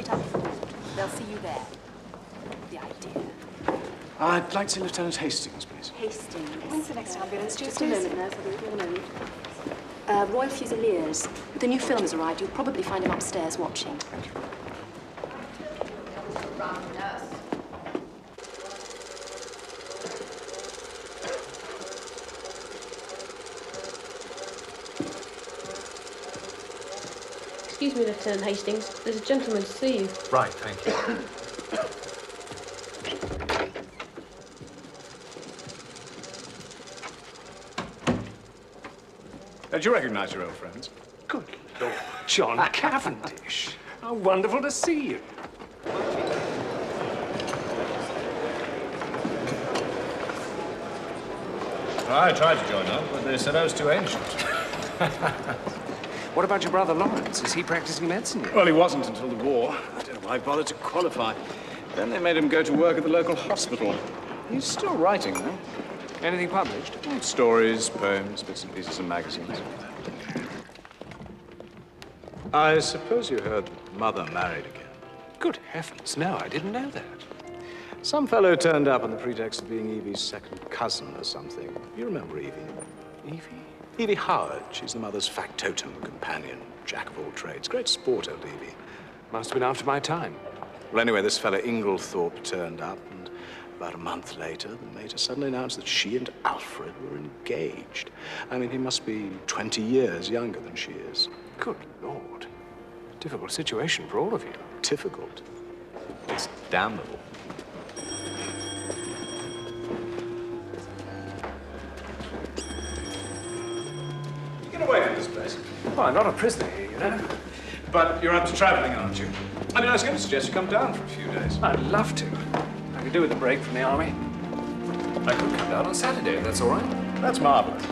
straight up forward. They'll see you there. The idea. I'd like to see Lieutenant Hastings, please. Hastings. When's the next ambulance? Just a moment, nurse. I'll be with you in a moment. Royal Fusiliers. The new film has arrived. You'll probably find him upstairs watching. Thank you. Excuse me, Lieutenant Hastings. There's a gentleman to see you. Right, thank you. Don't you recognize your old friends? Good Lord, John Cavendish. How wonderful to see you. I tried to join up, but they said I was too ancient. What about your brother Lawrence? Is he practicing medicine yet? Well, he wasn't until the war. I don't know why he bothered to qualify. Then they made him go to work at the local hospital. He's still writing, though. Anything published? Stories, poems, bits and pieces in magazines. I suppose you heard Mother married again. Good heavens, no, I didn't know that. Some fellow turned up on the pretext of being Evie's second cousin or something. You remember Evie? Evie? Evie Howard. She's the mother's factotum companion, jack of all trades. Great sport, old Evie. Must have been after my time. Well, anyway, this fellow Inglethorpe turned up, and about a month later, the mater suddenly announced that she and Alfred were engaged. I mean, he must be 20 years younger than she is. Good Lord. Difficult situation for all of you. Difficult. It's damnable. Get away from this place. Well, I'm not a prisoner here, you know. But you're up to traveling, aren't you? I mean, I was going to suggest you come down for a few days. I'd love to. I could do with a break from the army. I could come down on Saturday, if that's all right. That's marvelous.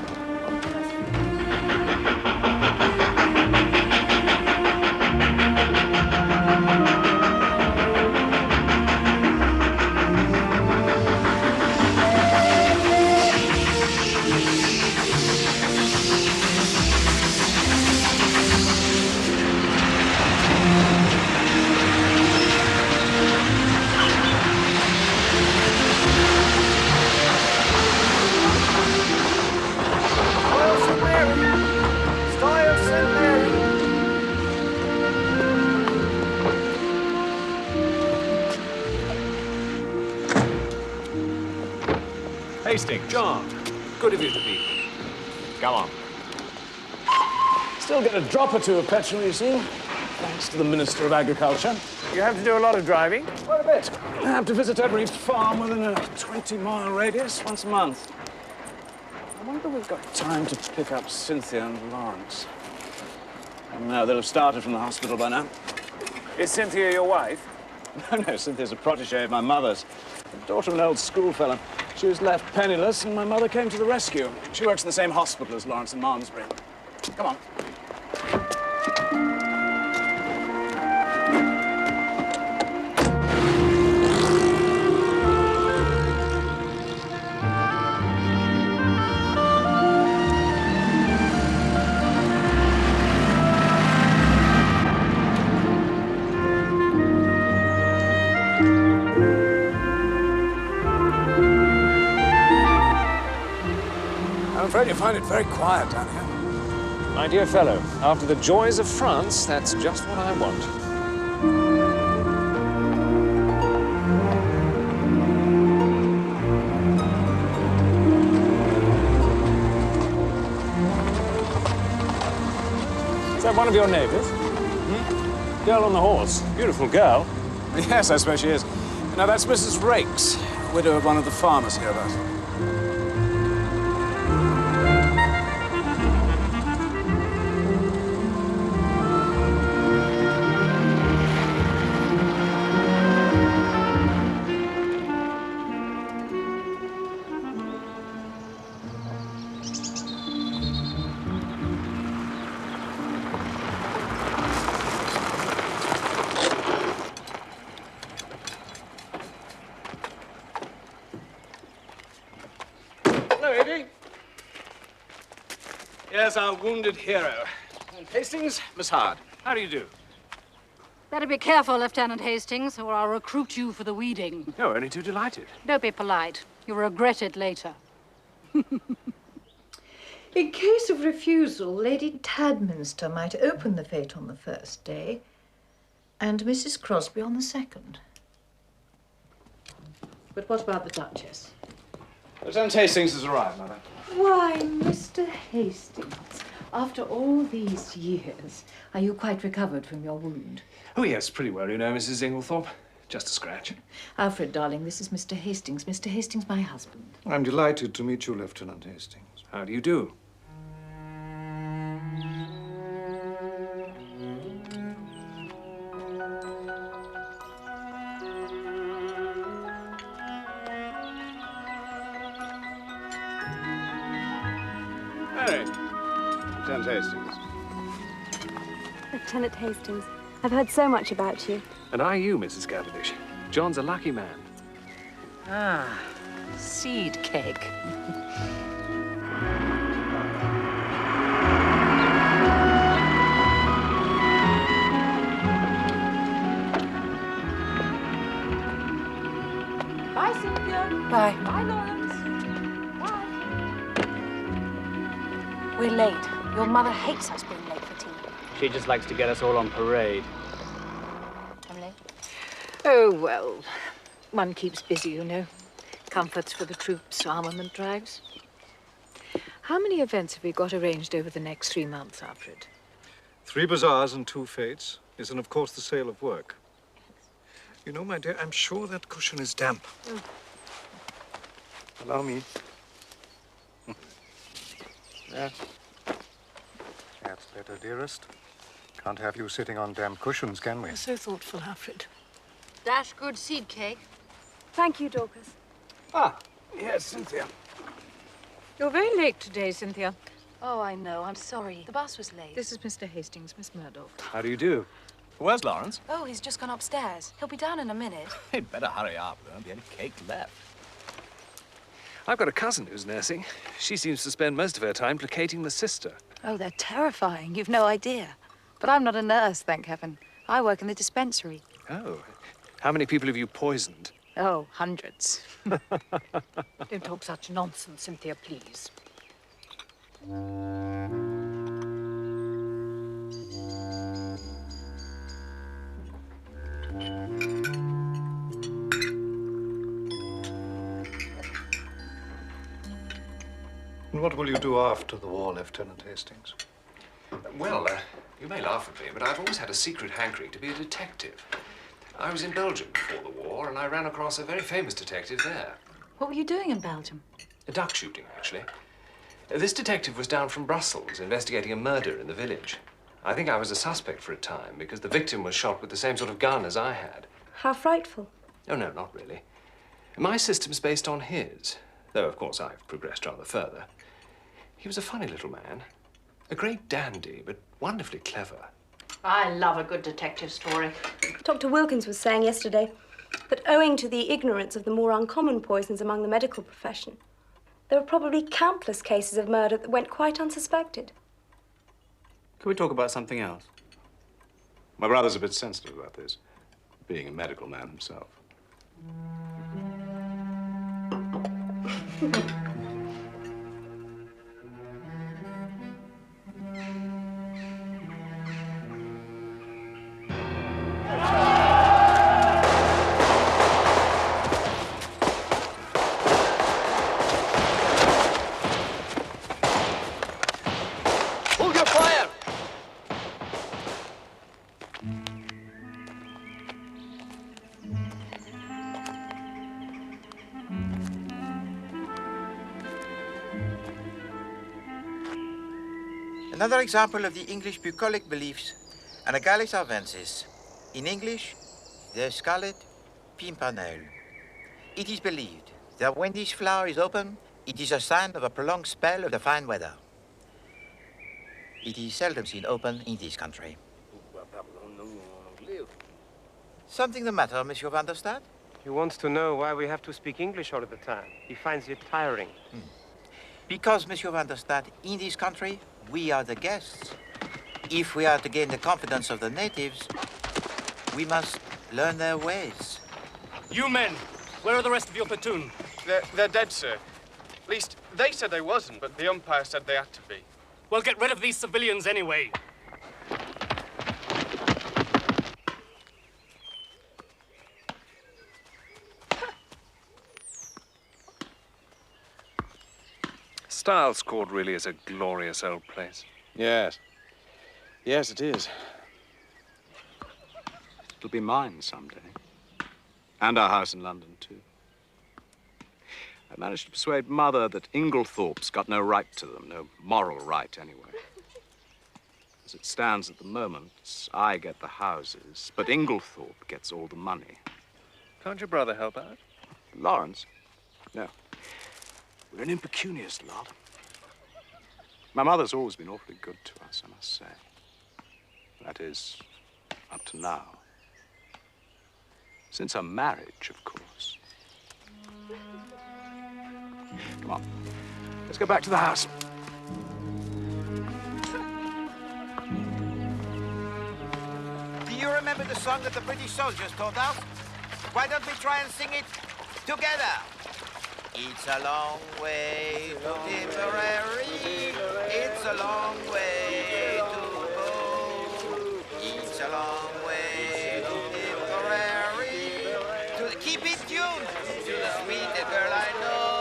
Hastings. John, good of you to be here. Go on. Still get a drop or two of petrol, you see, thanks to the Minister of Agriculture. You have to do a lot of driving? Quite a bit. I have to visit every farm within a 20-mile radius once a month. I wonder if we've got time to pick up Cynthia and Lawrence. No, they'll have started from the hospital by now. Is Cynthia your wife? No, Cynthia's a protégé of my mother's. The daughter of an old schoolfellow. She was left penniless, and my mother came to the rescue. She works in the same hospital as Lawrence and Malmesbury. Come on. I'm afraid you find it very quiet down here. My dear fellow, after the joys of France, that's just what I want. Is that one of your neighbors? Hmm? Girl on the horse. Beautiful girl. Yes, I suppose she is. Now, that's Mrs. Rakes, widow of one of the farmers hereabouts. Yes, our wounded hero. And Hastings, Miss Hard. How do you do? Better be careful, Lieutenant Hastings, or I'll recruit you for the weeding. No, only too delighted. Don't be polite. You'll regret it later. In case of refusal, Lady Tadminster might open the fete on the first day and Mrs. Crosby on the second. But what about the Duchess? Lieutenant Hastings has arrived, Mother. Why, Mr. Hastings, after all these years, are you quite recovered from your wound? Oh, yes, pretty well, you know, Mrs. Inglethorpe. Just a scratch. Alfred, darling, this is Mr. Hastings. Mr. Hastings, my husband. I'm delighted to meet you, Lieutenant Hastings. How do you do? Mary. Lieutenant Hastings. Lieutenant Hastings, I've heard so much about you. And are you, Mrs. Cavendish? John's a lucky man. Ah, seed cake. Bye, Cynthia. Bye. Bye, Lawrence. Bye. We're late. Your mother hates us being late for tea. She just likes to get us all on parade. Emily? Oh, well, one keeps busy, you know. Comforts for the troops, armament drives. How many events have we got arranged over the next 3 months, Alfred? 3 bazaars and 2 fetes. Yes, and of course the sale of work. You know, my dear, I'm sure that cushion is damp. Oh. Allow me. Yes. That's better, dearest. Can't have you sitting on damp cushions, can we? You're so thoughtful, Alfred. Dash good seed cake. Thank you, Dorcas. Ah, yes, Cynthia. You're very late today, Cynthia. Oh, I know. I'm sorry. The bus was late. This is Mr. Hastings, Miss Murdoch. How do you do? Where's Lawrence? Oh, he's just gone upstairs. He'll be down in a minute. He'd better hurry up. There won't be any cake left. I've got a cousin who's nursing. She seems to spend most of her time placating the sister. Oh, they're terrifying. You've no idea. But I'm not a nurse, thank heaven. I work in the dispensary. Oh. How many people have you poisoned? Oh, hundreds. Don't talk such nonsense, Cynthia, please. And what will you do after the war, Lieutenant Hastings? Well, you may laugh at me, but I've always had a secret hankering to be a detective. I was in Belgium before the war, and I ran across a very famous detective there. What were you doing in Belgium? A duck shooting, actually. This detective was down from Brussels, investigating a murder in the village. I think I was a suspect for a time, because the victim was shot with the same sort of gun as I had. How frightful. Oh, no, not really. My system's based on his, though, of course, I've progressed rather further. He was a funny little man. A great dandy, but wonderfully clever. I love a good detective story. Dr. Wilkins was saying yesterday that owing to the ignorance of the more uncommon poisons among the medical profession, there were probably countless cases of murder that went quite unsuspected. Can we talk about something else? My brother's a bit sensitive about this, being a medical man himself. Another example of the English bucolic beliefs, Anagallis arvensis. In English, the scarlet pimpernel. It is believed that when this flower is open, it is a sign of a prolonged spell of the fine weather. It is seldom seen open in this country. Something the matter, Monsieur Van der Stadt? He wants to know why we have to speak English all of the time. He finds it tiring. Because, Monsieur Van der Stadt, in this country, we are the guests. If we are to gain the confidence of the natives, We must learn their ways. You men, where are the rest of your platoon? They're dead, sir. At least, they said they wasn't, but the umpire said they had to be. Well, get rid of these civilians anyway. Styles Court really is a glorious old place. Yes. Yes, it is. It'll be mine someday. And our house in London, too. I managed to persuade Mother that Inglethorpe's got no right to them, no moral right, anyway. As it stands at the moment, I get the houses, but Inglethorpe gets all the money. Can't your brother help out? Lawrence? No. We're an impecunious lot. My mother's always been awfully good to us, I must say. That is, up to now. Since her marriage, of course. Come on, let's go back to the house. Do you remember the song that the British soldiers taught us? Why don't we try and sing it together? It's a long way to Tipperary. It's a long way to go. It's a long way to Tipperary. Keep it tuned to the sweetest girl I know.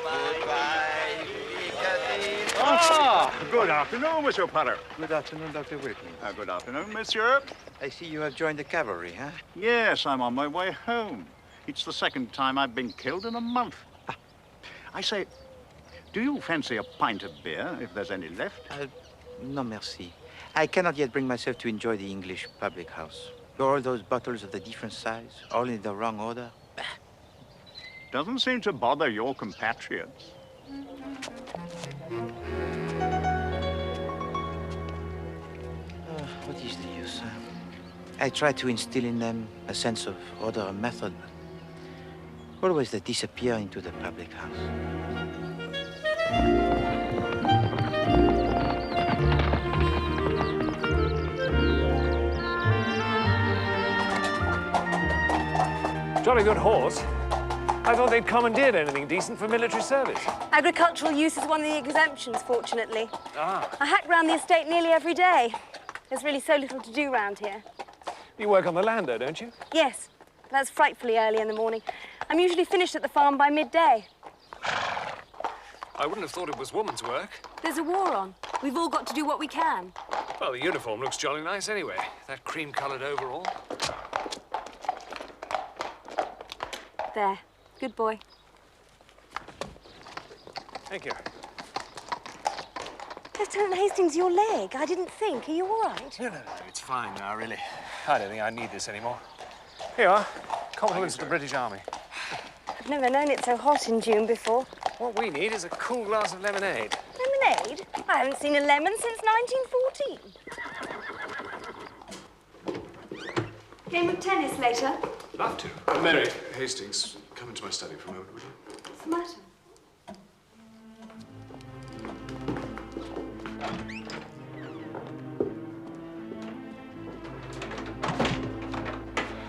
Goodbye, Piccadilly. Ah, good afternoon, Monsieur Potter. Good afternoon, Dr. Whitney. Good afternoon, Monsieur. I see you have joined the cavalry, huh? Yes, I'm on my way home. It's the second time I've been killed in a month. I say, do you fancy a pint of beer, if there's any left? No, merci. I cannot yet bring myself to enjoy the English public house. All those bottles of the different size, all in the wrong order. Doesn't seem to bother your compatriots. What is the use? I try to instill in them a sense of order and method, but always they disappear into the public house. Jolly good horse. I thought they'd commandeered anything decent for military service. Agricultural use is one of the exemptions, fortunately. Ah. I hack round the estate nearly every day. There's really so little to do round here. You work on the land, though, don't you? Yes, that's frightfully early in the morning. I'm usually finished at the farm by midday. I wouldn't have thought it was woman's work. There's a war on. We've all got to do what we can. Well, the uniform looks jolly nice anyway. That cream-coloured overall. There. Good boy. Thank you. Lieutenant Hastings, your leg. I didn't think. Are you all right? No, it's fine now, really. I don't think I need this anymore. Here you are. Compliments to the British Army. I've never known it so hot in June before. What we need is a cool glass of lemonade. Lemonade? I haven't seen a lemon since 1914. Game of tennis later? Love to. Mary Hastings, come into my study for a moment, would you? What's the matter?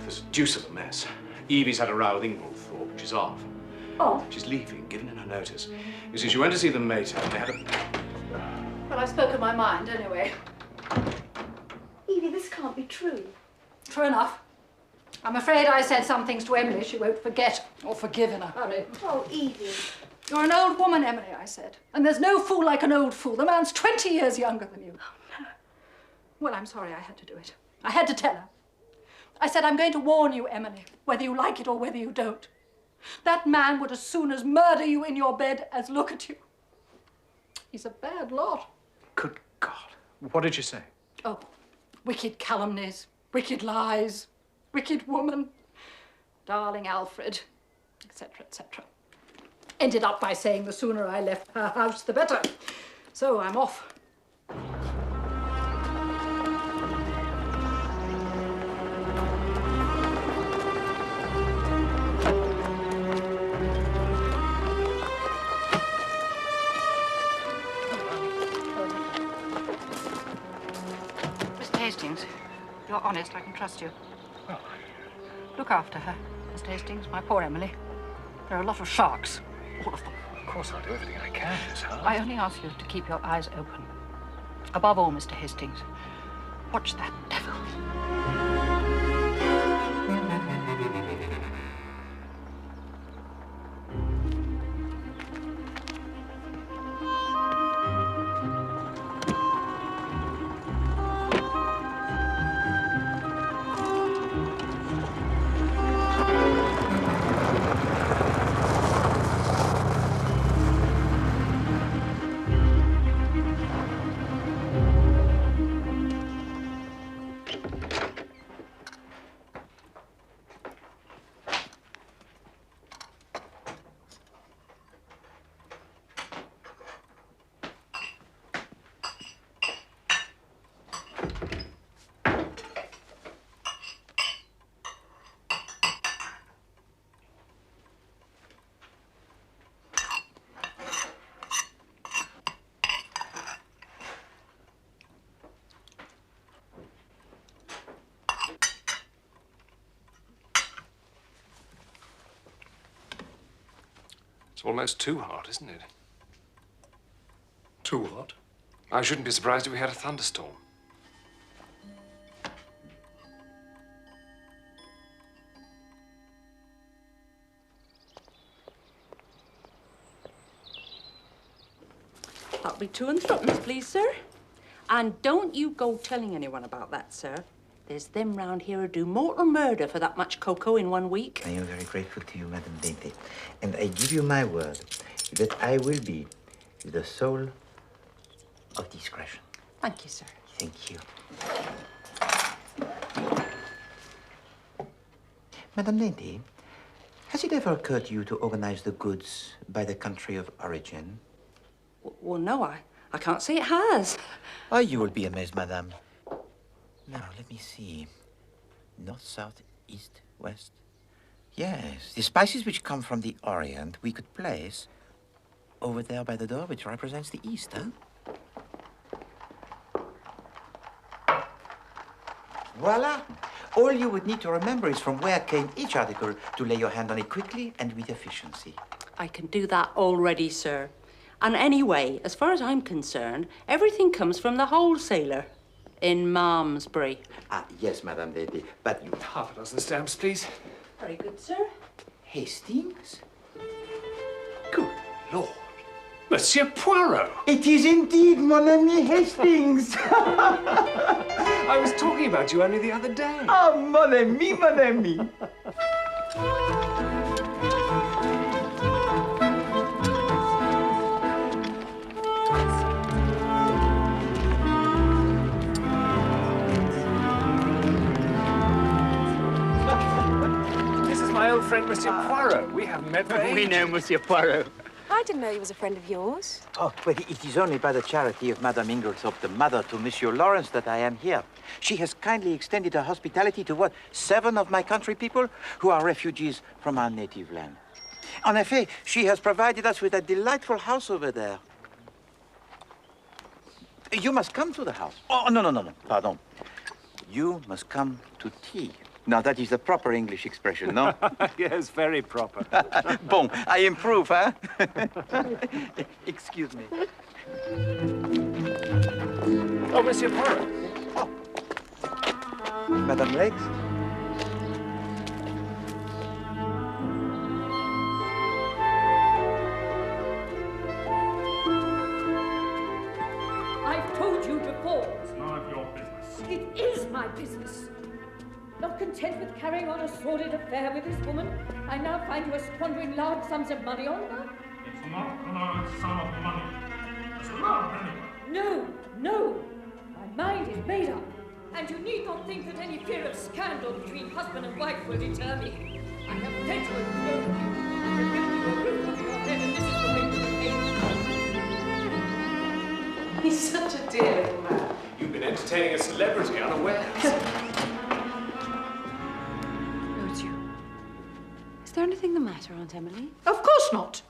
There's a deuce of a mess. Evie's had a row with Inglethorpe, which is off. Oh? She's leaving, giving in her notice. You see, she went to see the mater, and they had a... Well, I've spoken my mind anyway. Evie, this can't be true. True enough. I'm afraid I said some things to Emily she won't forget or forgive in a hurry. Oh, Evie. You're an old woman, Emily, I said. And there's no fool like an old fool. The man's 20 years younger than you. Oh, no. Well, I'm sorry I had to do it. I had to tell her. I said, I'm going to warn you, Emily, whether you like it or whether you don't. That man would as soon as murder you in your bed as look at you. He's a bad lot. Good God. What did you say? Oh, wicked calumnies, wicked lies, wicked woman, darling Alfred, etc., etc. Ended up by saying the sooner I left her house, the better. So I'm off. Mr. Hastings, You're honest, I can trust you. Look after her, Mr. Hastings, my poor Emily. There are a lot of sharks, all of them. Of course, I'll do everything I can, Miss Hart. I only ask you to keep your eyes open. Above all, Mr. Hastings, watch that devil. It's almost too hot, isn't it? Too hot? I shouldn't be surprised if we had a thunderstorm. That'll be 2 and 3, please, sir. And don't you go telling anyone about that, sir. There's them round here who do mortal murder for that much cocoa in 1 week. I am very grateful to you, Madame Dainty. And I give you my word that I will be the soul of discretion. Thank you, sir. Thank you. Madame Dainty, has it ever occurred to you to organize the goods by the country of origin? Well, no, I can't say it has. Oh, you will be amazed, Madame. Now, let me see. North, south, east, west. Yes, the spices which come from the Orient we could place over there by the door, which represents the east, huh? Voila! All you would need to remember is from where came each article to lay your hand on it quickly and with efficiency. I can do that already, sir. And anyway, as far as I'm concerned, everything comes from the wholesaler in Malmesbury. Ah, yes, Madame Dainty, but you... Half a dozen stamps, please. Very good, sir. Hastings? Good Lord. Monsieur Poirot. It is indeed mon ami Hastings. I was talking about you only the other day. Oh, mon ami, mon ami. This is my old friend, Monsieur Poirot. We haven't met for ages. We know Monsieur Poirot. I didn't know he was a friend of yours. Oh, well, it is only by the charity of Madame Inglethorpe, the mother to Monsieur Lawrence, that I am here. She has kindly extended her hospitality to, what, 7 of my country people who are refugees from our native land. En effet, she has provided us with a delightful house over there. You must come to the house. Oh, no, pardon. You must come to tea. Now, that is the proper English expression, no? Yes, very proper. Bon, I improve, huh? Excuse me. Oh, Monsieur Poirot. Oh. Madame Legs? I've told you before. It's none of your business. It is my business. Not content with carrying on a sordid affair with this woman, I now find you are squandering large sums of money on her? It's not a large sum of money. It's a love, anyway. No. My mind is made up. And you need not think that any fear of scandal between husband and wife will deter me. I have plenty of proof of you. I have given you a roof over your head, and this is the way to repay me. He's such a dear little man. You've been entertaining a celebrity unawares. Is there anything the matter, Aunt Emily? Of course not.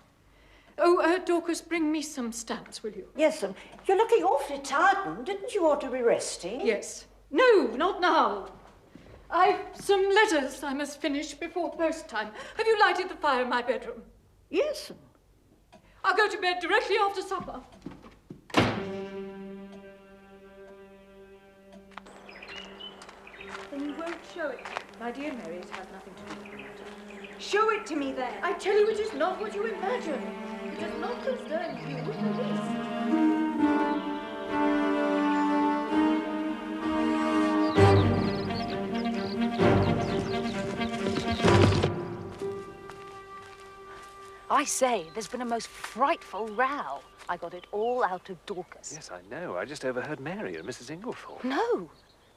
Oh, Dorcas, bring me some stamps, will you? Yes, you're looking awfully tired, didn't you ought to be resting? Yes. No, not now. I've some letters I must finish before post time. Have you lighted the fire in my bedroom? Yes. I'll go to bed directly after supper. Then you won't show it. My dear Mary, it has nothing to do with the matter. Show it to me then. I tell you, it is not what you imagine. It does not concern you in the least. I say, there's been a most frightful row. I got it all out of Dorcas. Yes, I know. I just overheard Mary and Mrs. Inglethorpe. No,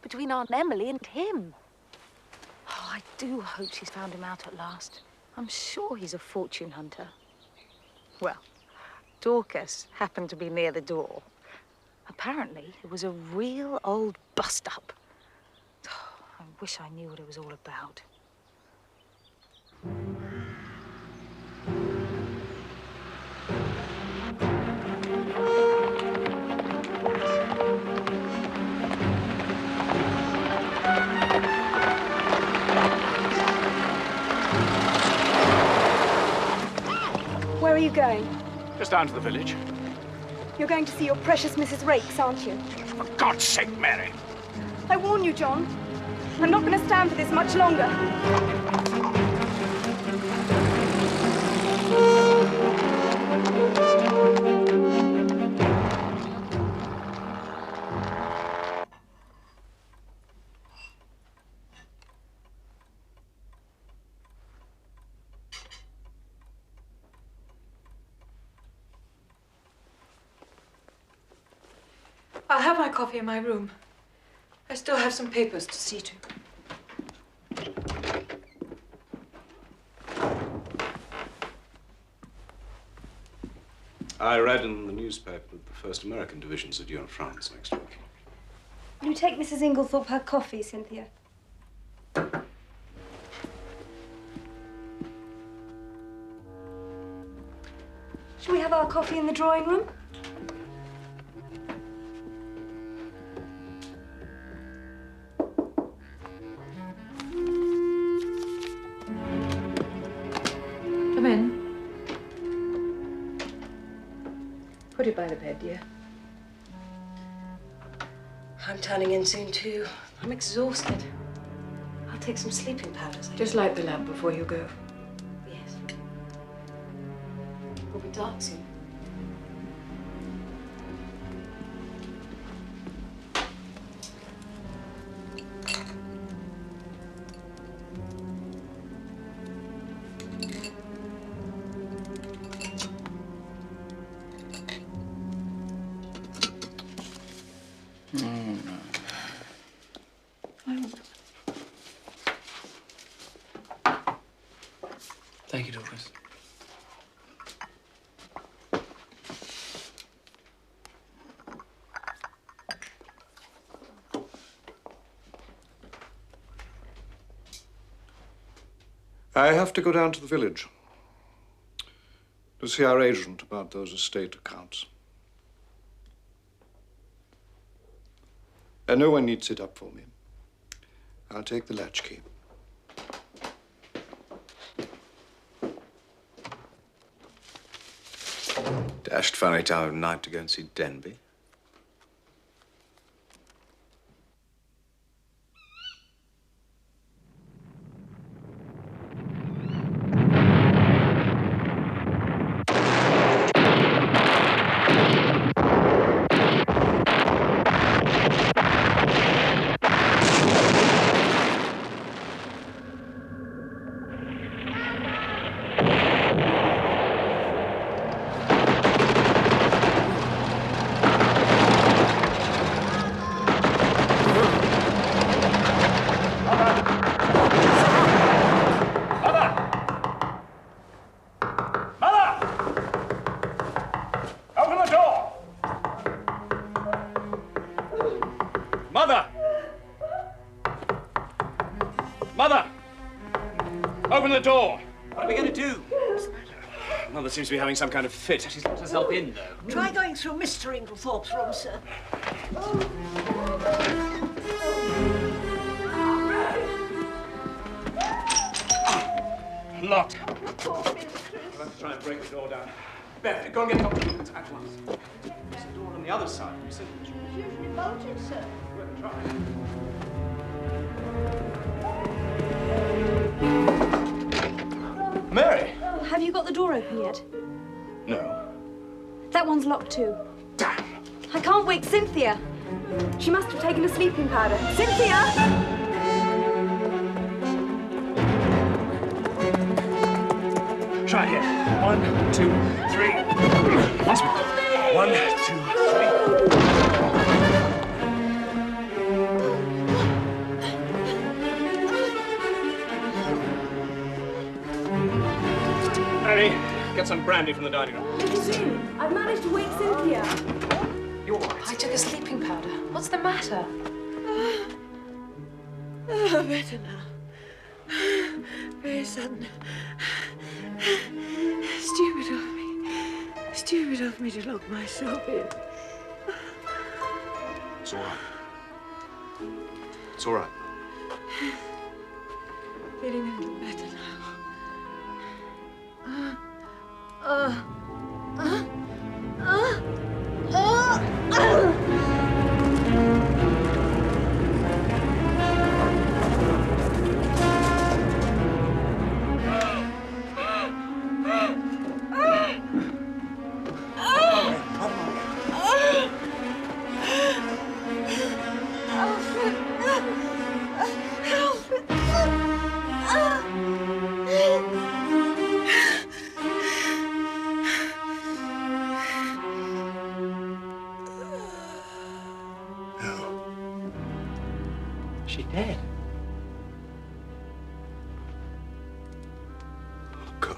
between Aunt Emily and him. Oh, I do hope she's found him out at last. I'm sure he's a fortune hunter. Well, Dorcas happened to be near the door. Apparently, it was a real old bust-up. Oh, I wish I knew what it was all about. Where are you going? Just down to the village. You're going to see your precious Mrs. Rakes, aren't you? For God's sake, Mary! I warn you, John. I'm not going to stand for this much longer. I'll have my coffee in my room. I still have some papers to see to. I read in the newspaper that the first American divisions are due in France next week. Will you take Mrs. Inglethorpe her coffee, Cynthia? Shall we have our coffee in the drawing room? Come in. Put it by the bed, dear. I'm turning in soon, too. I'm exhausted. I'll take some sleeping powders. Just light the lamp before you go. Yes. It'll be dark soon. Thank you, Dorcas. I have to go down to the village to see our agent about those estate accounts. And no one needs it up for me. I'll take the latchkey. Dashed funny time of night to go and see Denby. Open the door! What are we going to do? Mother seems to be having some kind of fit. She's locked herself in, though. Try going through Mr. Inglethorpe's room, sir. locked. I'll have to try and break the door down. Beth, go and get Dr. Wilkins at once. There's a door on the other side. You said it was Usually bolted, sir. well, try. Mary! Oh, have you got the door open yet? No. That one's locked too. Damn! I can't wake Cynthia. She must have taken a sleeping powder. Cynthia! Try here. 1, 2, 3. Once more. 1, 2, 3. Mary, get some brandy from the dining room. Soon. I've managed to wake Cynthia. You're all right. I took a sleeping powder. What's the matter? Better now. Very sudden. Stupid of me. Stupid of me to lock myself in. It's all right. It's all right. Feeling a little better She dead? Oh, God.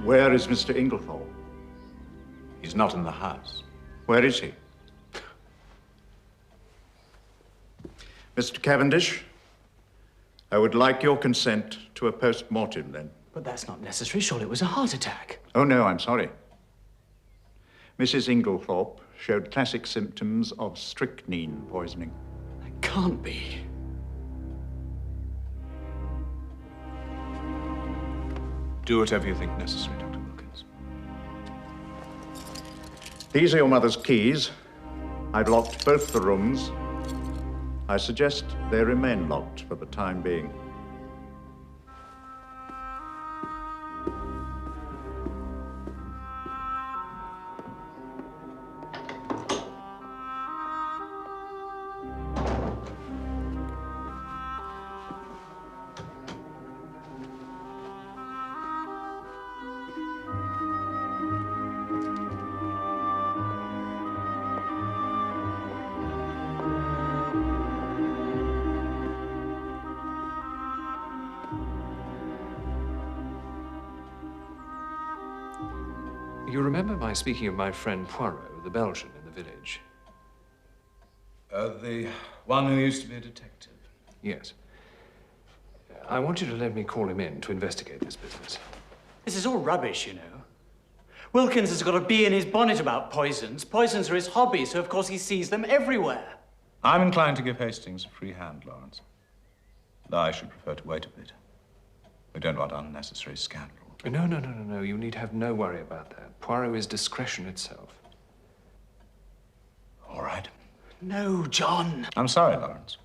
Where is Mr. Inglethorpe? He's not in the house. Where is he? Mr. Cavendish, I would like your consent to a post-mortem, then. But that's not necessary. Surely it was a heart attack. Oh, no, I'm sorry. Mrs. Inglethorpe showed classic symptoms of strychnine poisoning. That can't be. Do whatever you think necessary, Dr. Wilkins. These are your mother's keys. I've locked both the rooms. I suggest they remain locked for the time being. You remember my speaking of my friend Poirot, the Belgian in the village? The one who used to be a detective. Yes. I want you to let me call him in to investigate this business. This is all rubbish, you know. Wilkins has got a bee in his bonnet about poisons. Poisons are his hobby, so of course he sees them everywhere. I'm inclined to give Hastings a free hand, Lawrence. Though I should prefer to wait a bit. We don't want unnecessary scandal. No. You need have no worry about that. Poirot is discretion itself. All right. No, John. I'm sorry, Lawrence.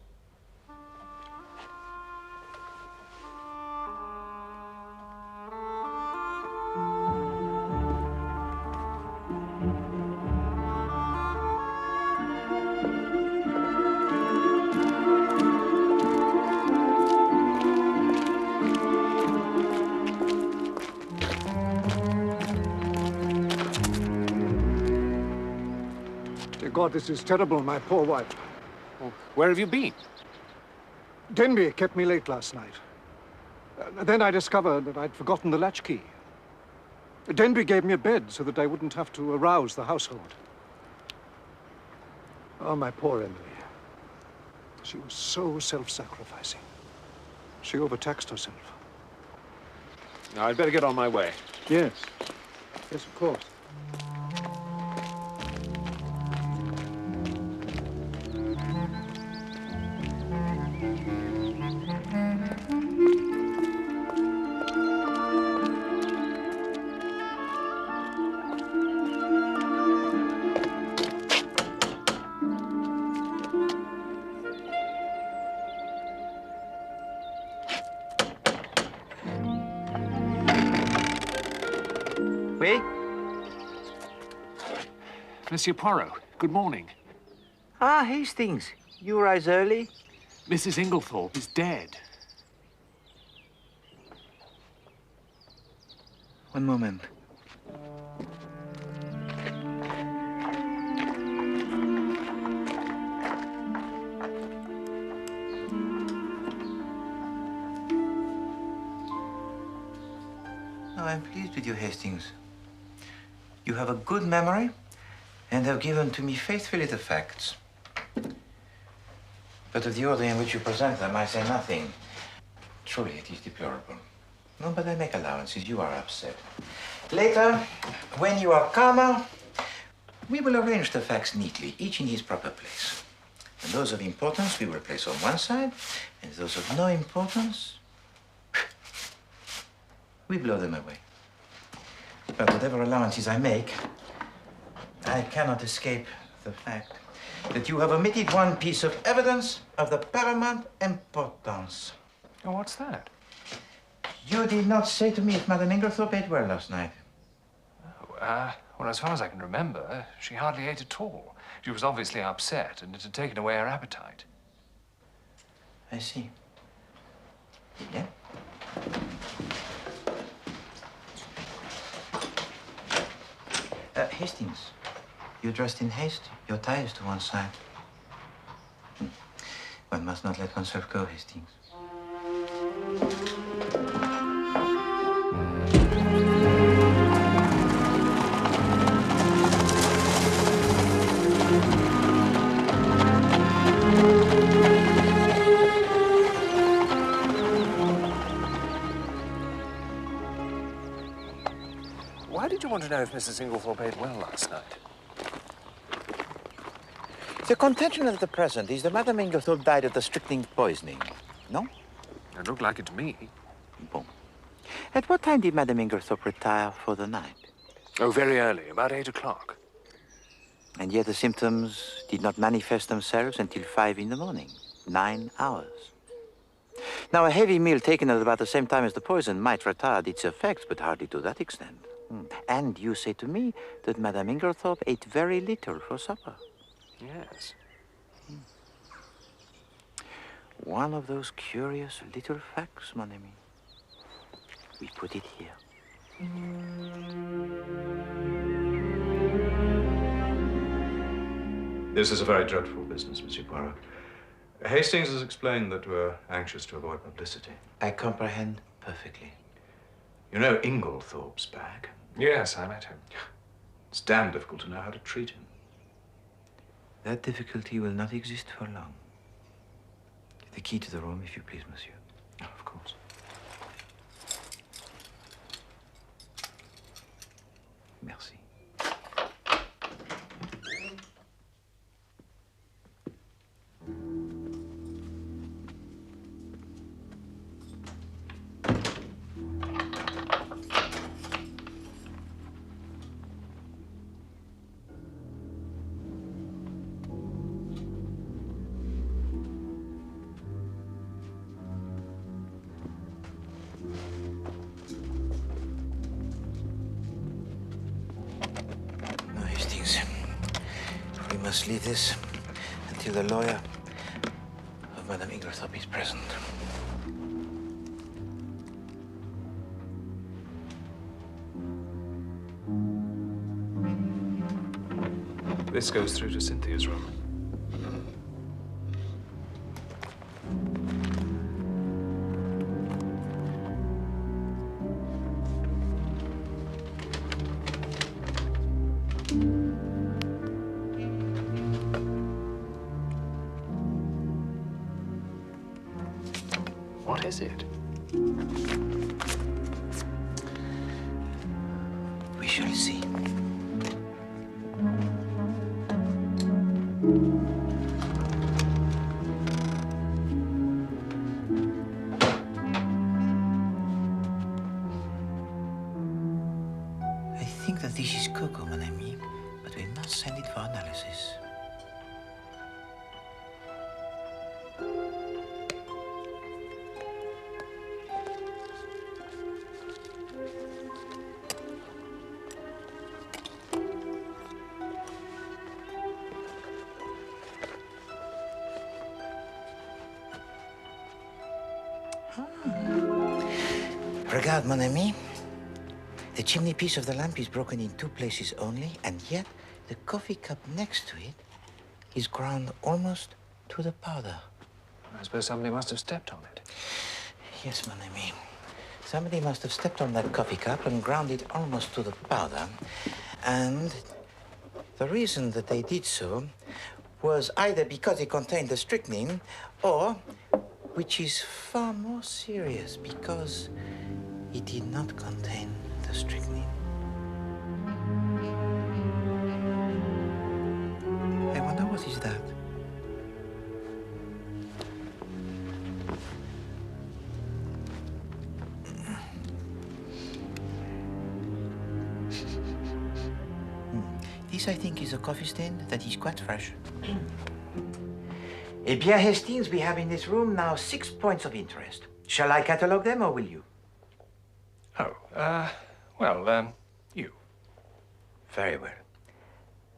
Dear God, this is terrible, my poor wife. Well, where have you been? Denby kept me late last night. Then I discovered that I'd forgotten the latchkey. Denby gave me a bed so that I wouldn't have to arouse the household. Oh, my poor Emily. She was so self-sacrificing. She overtaxed herself. Now, I'd better get on my way. Yes. Yes, of course. Oui? Monsieur Poirot, good morning. Ah, Hastings. You rise early? Mrs. Inglethorpe is dead. One moment. Oh, I'm pleased with you, Hastings. You have a good memory and have given to me faithfully the facts. But of the order in which you present them, I say nothing. Truly, it is deplorable. No, but I make allowances. You are upset. Later, when you are calmer, we will arrange the facts neatly, each in his proper place. And those of importance we will place on one side, and those of no importance, we blow them away. But whatever allowances I make, I cannot escape the fact that you have omitted one piece of evidence of the paramount importance. Oh, what's that? You did not say to me if Madame Inglethorpe ate well last night. Oh, well, as far as I can remember, she hardly ate at all. She was obviously upset, and it had taken away her appetite. I see. Yeah? Hastings, you're dressed in haste. Your tie is to one side. One must not let oneself go, Hastings. Why did you want to know if Mrs. Inglethorpe ate well last night? The contention of the present is that Madame Inglethorpe died of the strychnine poisoning, no? It looked like it to me. Bon. At what time did Madame Inglethorpe retire for the night? Oh, very early, about 8 o'clock. And yet the symptoms did not manifest themselves until 5 in the morning. 9 hours. Now, a heavy meal taken at about the same time as the poison might retard its effects, but hardly to that extent. And you say to me that Madame Inglethorpe ate very little for supper. Yes. One of those curious little facts, mon ami. We put it here. This is a very dreadful business, Monsieur Poirot. Hastings has explained that we're anxious to avoid publicity. I comprehend perfectly. You know Inglethorpe's back. Yes, I met him. It's damn difficult to know how to treat him. That difficulty will not exist for long. The key to the room, if you please, monsieur. Oh, of course. Merci. No, Hastings. We must leave this until the lawyer of Madame Inglethorpe is present. This goes through to Cynthia's room. What is it? We shall see. I think that this is cocoa, mon ami, but we must send it for analysis. Regarde, mon ami. The chimney piece of the lamp is broken in 2 places only, and yet the coffee cup next to it is ground almost to the powder. I suppose somebody must have stepped on it. Yes, mon ami. Somebody must have stepped on that coffee cup and ground it almost to the powder. And the reason that they did so was either because it contained the strychnine or, which is far more serious, because it did not contain the strychnine. I wonder what is that? This, I think, is a coffee stain that is quite fresh. Eh bien, Hastings, we have in this room now 6 points of interest. Shall I catalogue them, or will you? Oh, well, you. Very well.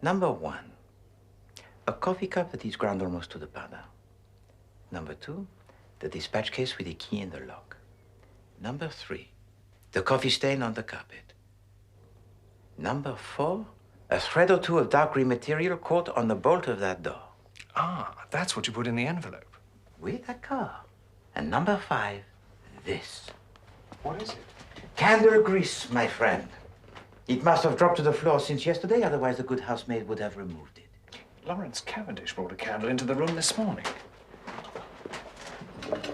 Number 1, a coffee cup that is ground almost to the powder. Number 2, the dispatch case with a key in the lock. Number 3, the coffee stain on the carpet. Number 4, a thread or 2 of dark green material caught on the bolt of that door. Ah, that's what you put in the envelope. Oui, d'accord. And number 5, this. What is it? Candle grease, my friend. It must have dropped to the floor since yesterday, otherwise the good housemaid would have removed it. Lawrence Cavendish brought a candle into the room this morning.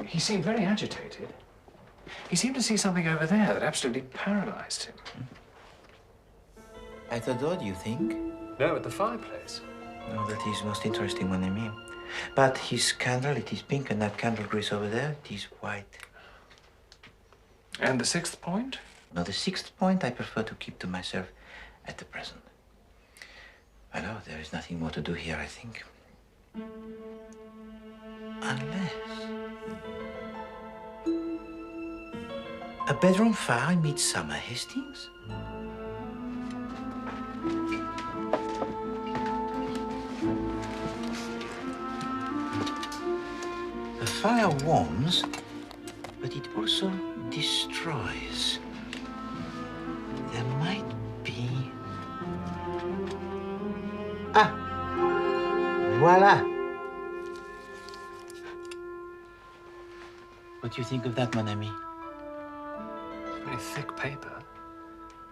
He seemed very agitated. He seemed to see something over there that absolutely paralyzed him. At the door, do you think? No, at the fireplace. No, that is most interesting, mon ami. But his candle, it is pink, and that candle grease over there, it is white. And the 6th point? No, the 6th point I prefer to keep to myself at the present. Alors, there is nothing more to do here, I think. Unless... a bedroom fire in midsummer, Hastings? The fire warms, but it also destroys. There might be... Ah! Voila! What do you think of that, mon ami? Very thick paper.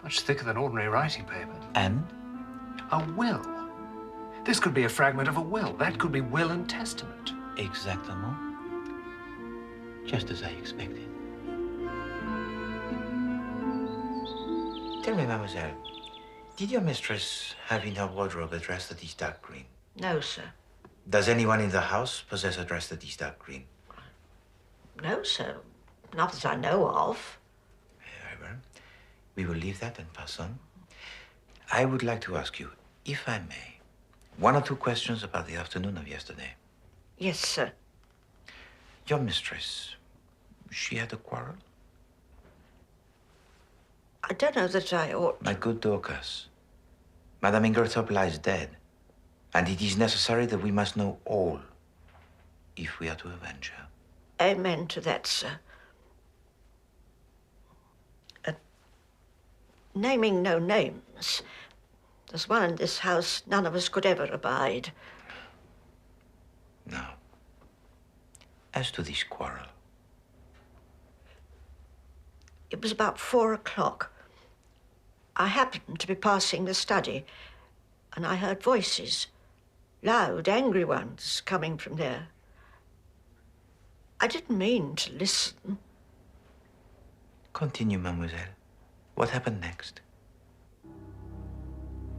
Much thicker than ordinary writing paper. And? A will. This could be a fragment of a will. That could be will and testament. Exactement. Just as I expected. Tell me, mademoiselle, did your mistress have in her wardrobe a dress that is dark green? No, sir. Does anyone in the house possess a dress that is dark green? No, sir. Not that I know of. Very well. We will leave that and pass on. I would like to ask you, if I may, 1 or 2 questions about the afternoon of yesterday. Yes, sir. Your mistress, she had a quarrel? I don't know that I ought... My good Dorcas, Madame Ingerthorpe lies dead, and it is necessary that we must know all if we are to avenge her. Amen to that, sir. Naming no names, There's one in this house none of us could ever abide. Now, as to this quarrel. It was about 4 o'clock. I happened to be passing the study, and I heard voices, loud, angry ones, coming from there. I didn't mean to listen. Continue, mademoiselle. What happened next?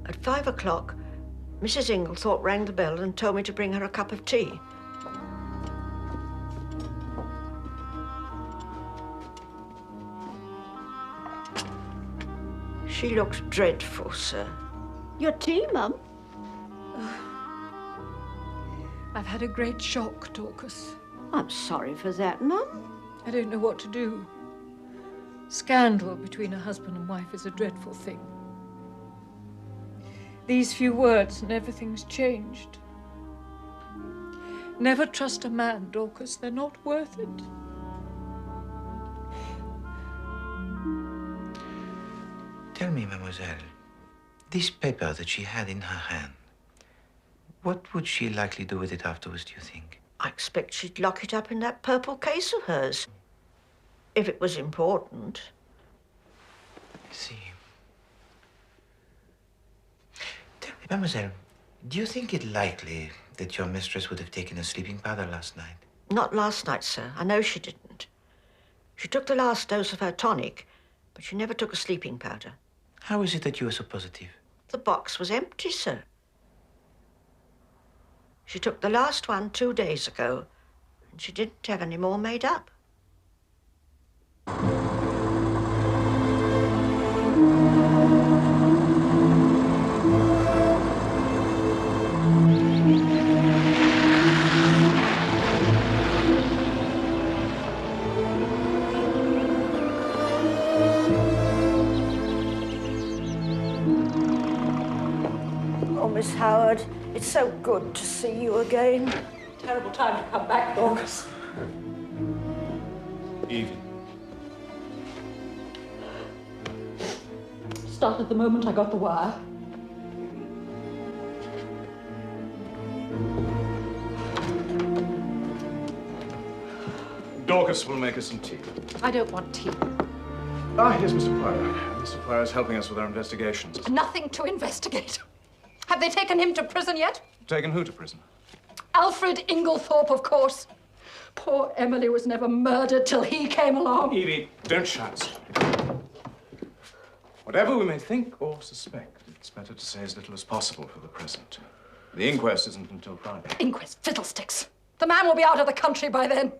At 5 o'clock, Mrs. Inglethorpe rang the bell and told me to bring her a cup of tea. She looked dreadful, sir. Your tea, Mum? I've had a great shock, Dorcas. I'm sorry for that, Mum. I don't know what to do. Scandal between a husband and wife is a dreadful thing. These few words and everything's changed. Never trust a man, Dorcas. They're not worth it. Tell me, mademoiselle, this paper that she had in her hand, what would she likely do with it afterwards, do you think? I expect she'd lock it up in that purple case of hers. If it was important. I see. Tell me, mademoiselle, do you think it likely that your mistress would have taken a sleeping powder last night? Not last night, sir. I know she didn't. She took the last dose of her tonic, but she never took a sleeping powder. How is it that you are so positive? The box was empty, sir. She took the last one 2 days ago, and she didn't have any more made up. Oh, Miss Howard, it's so good to see you again. Terrible time to come back, Dorcas. Evie. Started the moment I got the wire. Dorcas will make us some tea. I don't want tea. Ah, here's Mr. Poirot. Mr. Poirot is helping us with our investigations. Nothing to investigate. Have they taken him to prison yet? Taken who to prison? Alfred Inglethorpe, of course. Poor Emily was never murdered till he came along. Evie, don't shout. Whatever we may think or suspect, it's better to say as little as possible for the present. The inquest isn't until Friday. Inquest fiddlesticks. The man will be out of the country by then.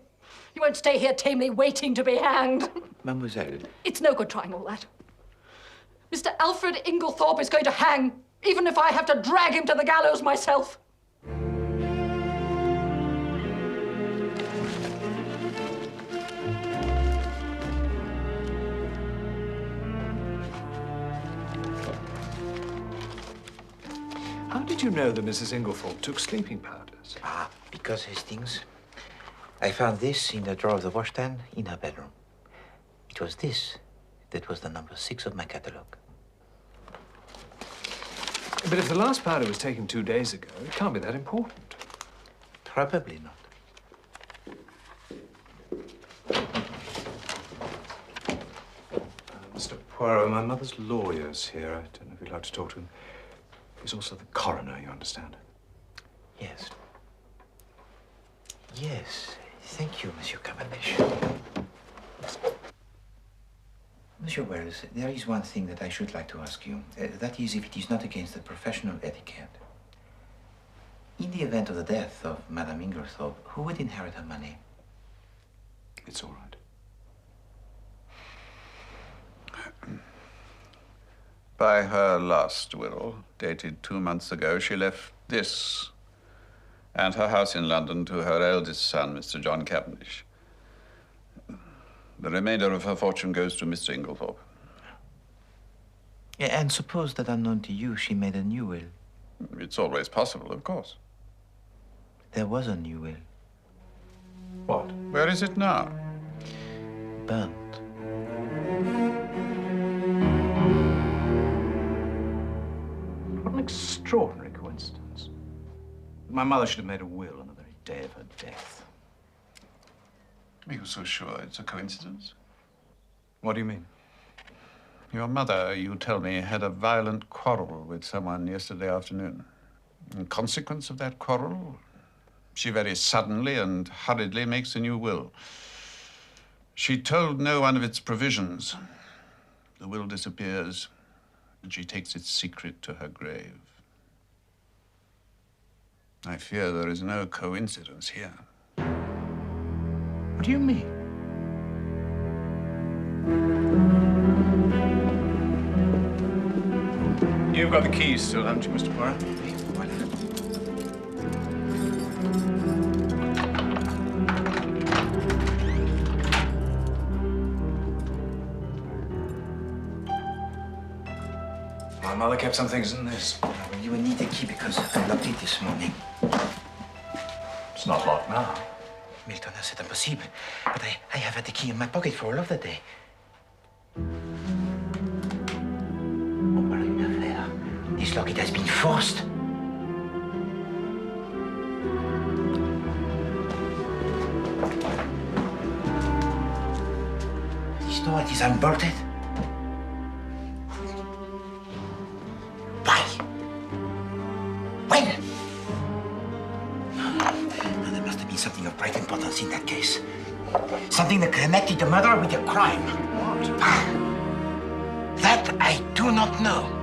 He won't stay here tamely waiting to be hanged. Mademoiselle. It's no good trying all that. Mr. Alfred Inglethorpe is going to hang, even if I have to drag him to the gallows myself. How did you know that Mrs. Inglethorpe took sleeping powders? Ah, because Hastings, I found this in the drawer of the washstand in her bedroom. It was this that was the number 6 of my catalogue. But if the last powder was taken 2 days ago, it can't be that important. Probably not. Mr. Poirot, my mother's lawyer's here. I don't know if you'd like to talk to him. He's also the coroner, you understand? Yes. Yes. Thank you, Monsieur Cavendish. Monsieur Wells, there is one thing that I should like to ask you. That is, if it is not against the professional etiquette. In the event of the death of Madame Inglethorpe, who would inherit her money? It's all right. By her last will, dated 2 months ago, she left this and her house in London to her eldest son, Mr. John Cavendish. The remainder of her fortune goes to Mr. Inglethorpe. Yeah, and suppose that unknown to you, she made a new will. It's always possible, of course. There was a new will. What? Where is it now? Burnt. an extraordinary coincidence. My mother should have made a will on the very day of her death. Are you so sure it's a coincidence? What do you mean? Your mother, you tell me, had a violent quarrel with someone yesterday afternoon. In consequence of that quarrel, she very suddenly and hurriedly makes a new will. She told no one of its provisions. The will disappears, and she takes its secret to her grave. I fear there is no coincidence here. What do you mean? You've got the keys still, haven't you, Mr. Poirot? My mother kept some things in this. Well, you will need the key because I locked it this morning. It's not locked now. Milton, c'est impossible. But I have had the key in my pocket for all of the day. Oh, voilà une affaire. This lock, it has been forced. This door, it is unbolted. Why? When? Now, there must have been something of great importance in that case. Something that connected the murder with the crime. What? That I do not know.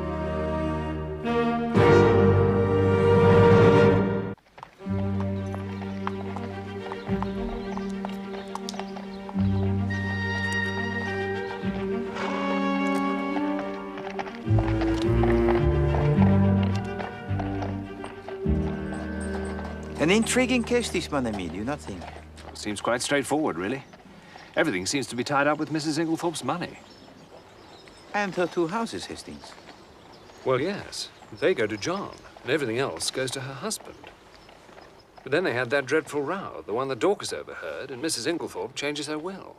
An intriguing case, this, mon ami, do you not think? It seems quite straightforward, really. Everything seems to be tied up with Mrs. Inglethorpe's money. And her two houses, Hastings. Well, yes. They go to John, and everything else goes to her husband. But then they had that dreadful row, the one that Dorcas overheard, and Mrs. Inglethorpe changes her will.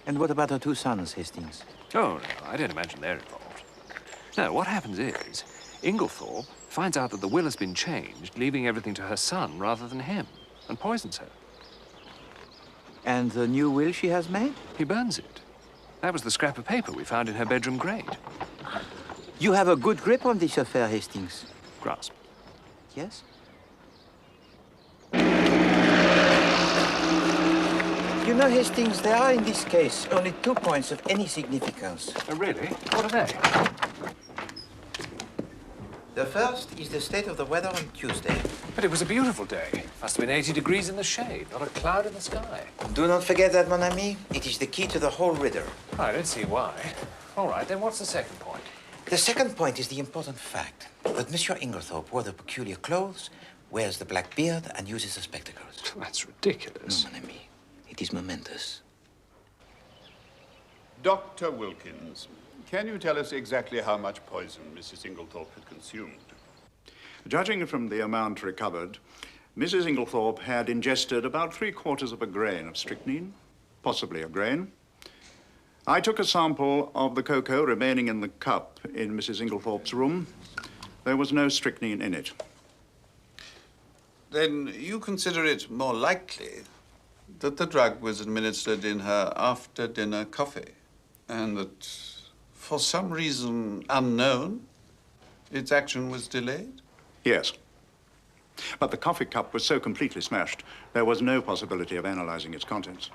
And what about her two sons, Hastings? Oh, no, I don't imagine they're involved. No, what happens is, Inglethorpe finds out that the will has been changed, leaving everything to her son rather than him, and poisons her. And the new will she has made? He burns it. That was the scrap of paper we found in her bedroom grate. You have a good grip on this affair, Hastings. Grasp. Yes? You know, Hastings, there are in this case only 2 points of any significance. Oh, really? What are they? The first is the state of the weather on Tuesday. But it was a beautiful day. Must have been 80 degrees in the shade, not a cloud in the sky. Do not forget that, mon ami. It is the key to the whole riddle. I don't see why. All right, then what's the second point? The second point is the important fact that Monsieur Inglethorpe wore the peculiar clothes, wears the black beard, and uses the spectacles. That's ridiculous. No, mon ami. It is momentous. Dr. Wilkins, can you tell us exactly how much poison Mrs. Inglethorpe had consumed? Judging from the amount recovered, Mrs. Inglethorpe had ingested about 3/4 of a grain of strychnine, possibly a grain. I took a sample of the cocoa remaining in the cup in Mrs. Inglethorpe's room. There was no strychnine in it. Then you consider it more likely that the drug was administered in her after-dinner coffee, and that, for some reason unknown, its action was delayed? Yes. But the coffee cup was so completely smashed, there was no possibility of analyzing its contents.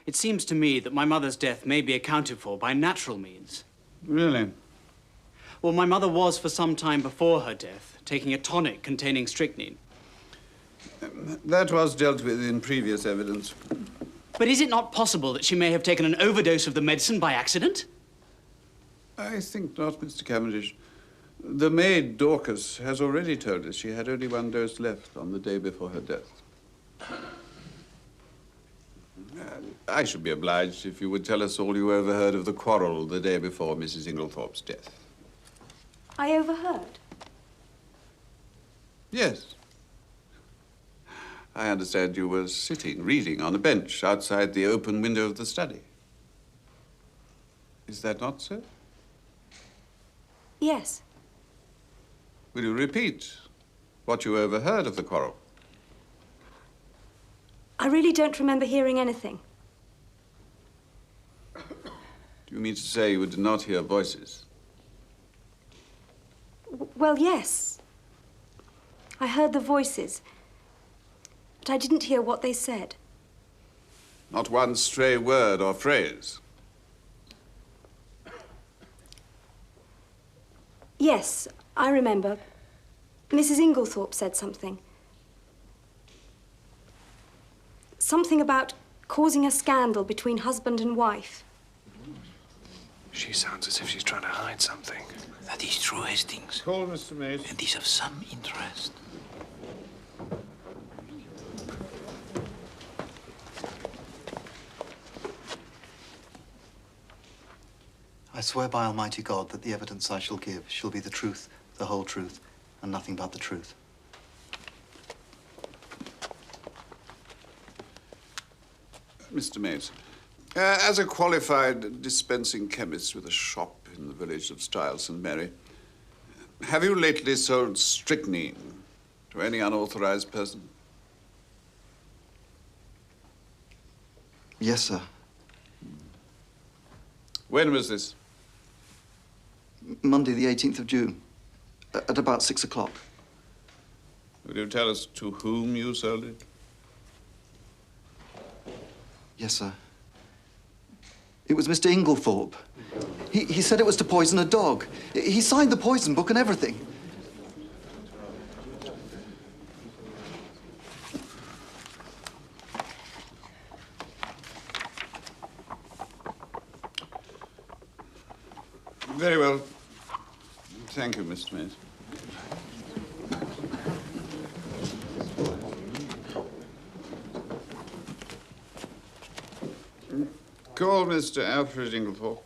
It seems to me that my mother's death may be accounted for by natural means. Really? Well, my mother was, for some time before her death, taking a tonic containing strychnine. That was dealt with in previous evidence. But is it not possible that she may have taken an overdose of the medicine by accident? I think not, Mr. Cavendish. The maid, Dorcas, has already told us she had only 1 dose left on the day before her death. I should be obliged if you would tell us all you overheard of the quarrel the day before Mrs. Inglethorpe's death. I overheard? Yes. I understand you were sitting, reading on a bench outside the open window of the study. Is that not so? Yes. Will you repeat what you overheard of the quarrel? I really don't remember hearing anything. Do you mean to say you did not hear voices? Well, yes. I heard the voices, but I didn't hear what they said. Not one stray word or phrase? Yes, I remember. Mrs. Inglethorpe said something. Something about causing a scandal between husband and wife. She sounds as if she's trying to hide something. That is true, Hastings. Call Mr. Mace. And is of some interest. I swear by Almighty God that the evidence I shall give shall be the truth, the whole truth, and nothing but the truth. Mr. Mace, as a qualified dispensing chemist with a shop in the village of Stile St. Mary, have you lately sold strychnine to any unauthorized person? Yes, sir. When was this? Monday, the 18th of June, at about 6 o'clock. Will you tell us to whom you sold it? Yes, sir. It was Mr. Inglethorpe. He said it was to poison a dog. He signed the poison book and everything. Very well. Thank you, Mr. Mace. Call Mr. Alfred Inglethorpe.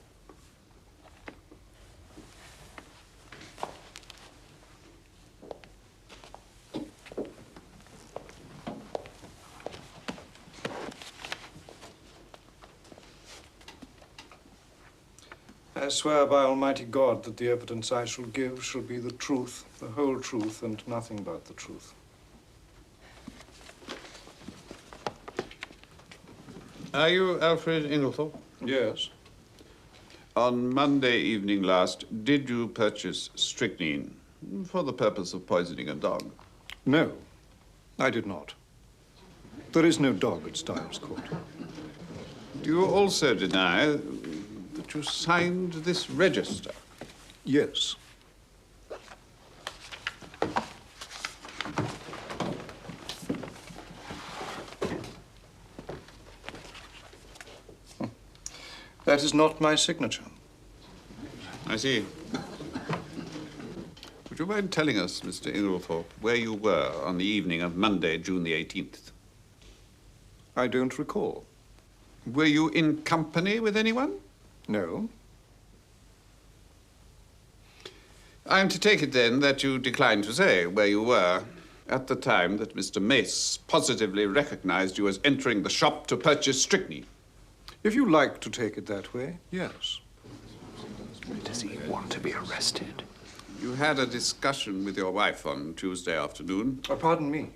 I swear by Almighty God that the evidence I shall give shall be the truth, the whole truth, and nothing but the truth. Are you Alfred Inglethorpe? Yes. On Monday evening last, did you purchase strychnine for the purpose of poisoning a dog? No, I did not. There is no dog at Styles Court. Do you also deny that you signed this register? Yes. That is not my signature. I see. Would you mind telling us, Mr. Inglethorpe, where you were on the evening of Monday, June the 18th? I don't recall. Were you in company with anyone? No. I'm to take it, then, that you decline to say where you were at the time that Mr. Mace positively recognized you as entering the shop to purchase strychnine. If you like to take it that way, yes. Does he want to be arrested? You had a discussion with your wife on Tuesday afternoon. Pardon me.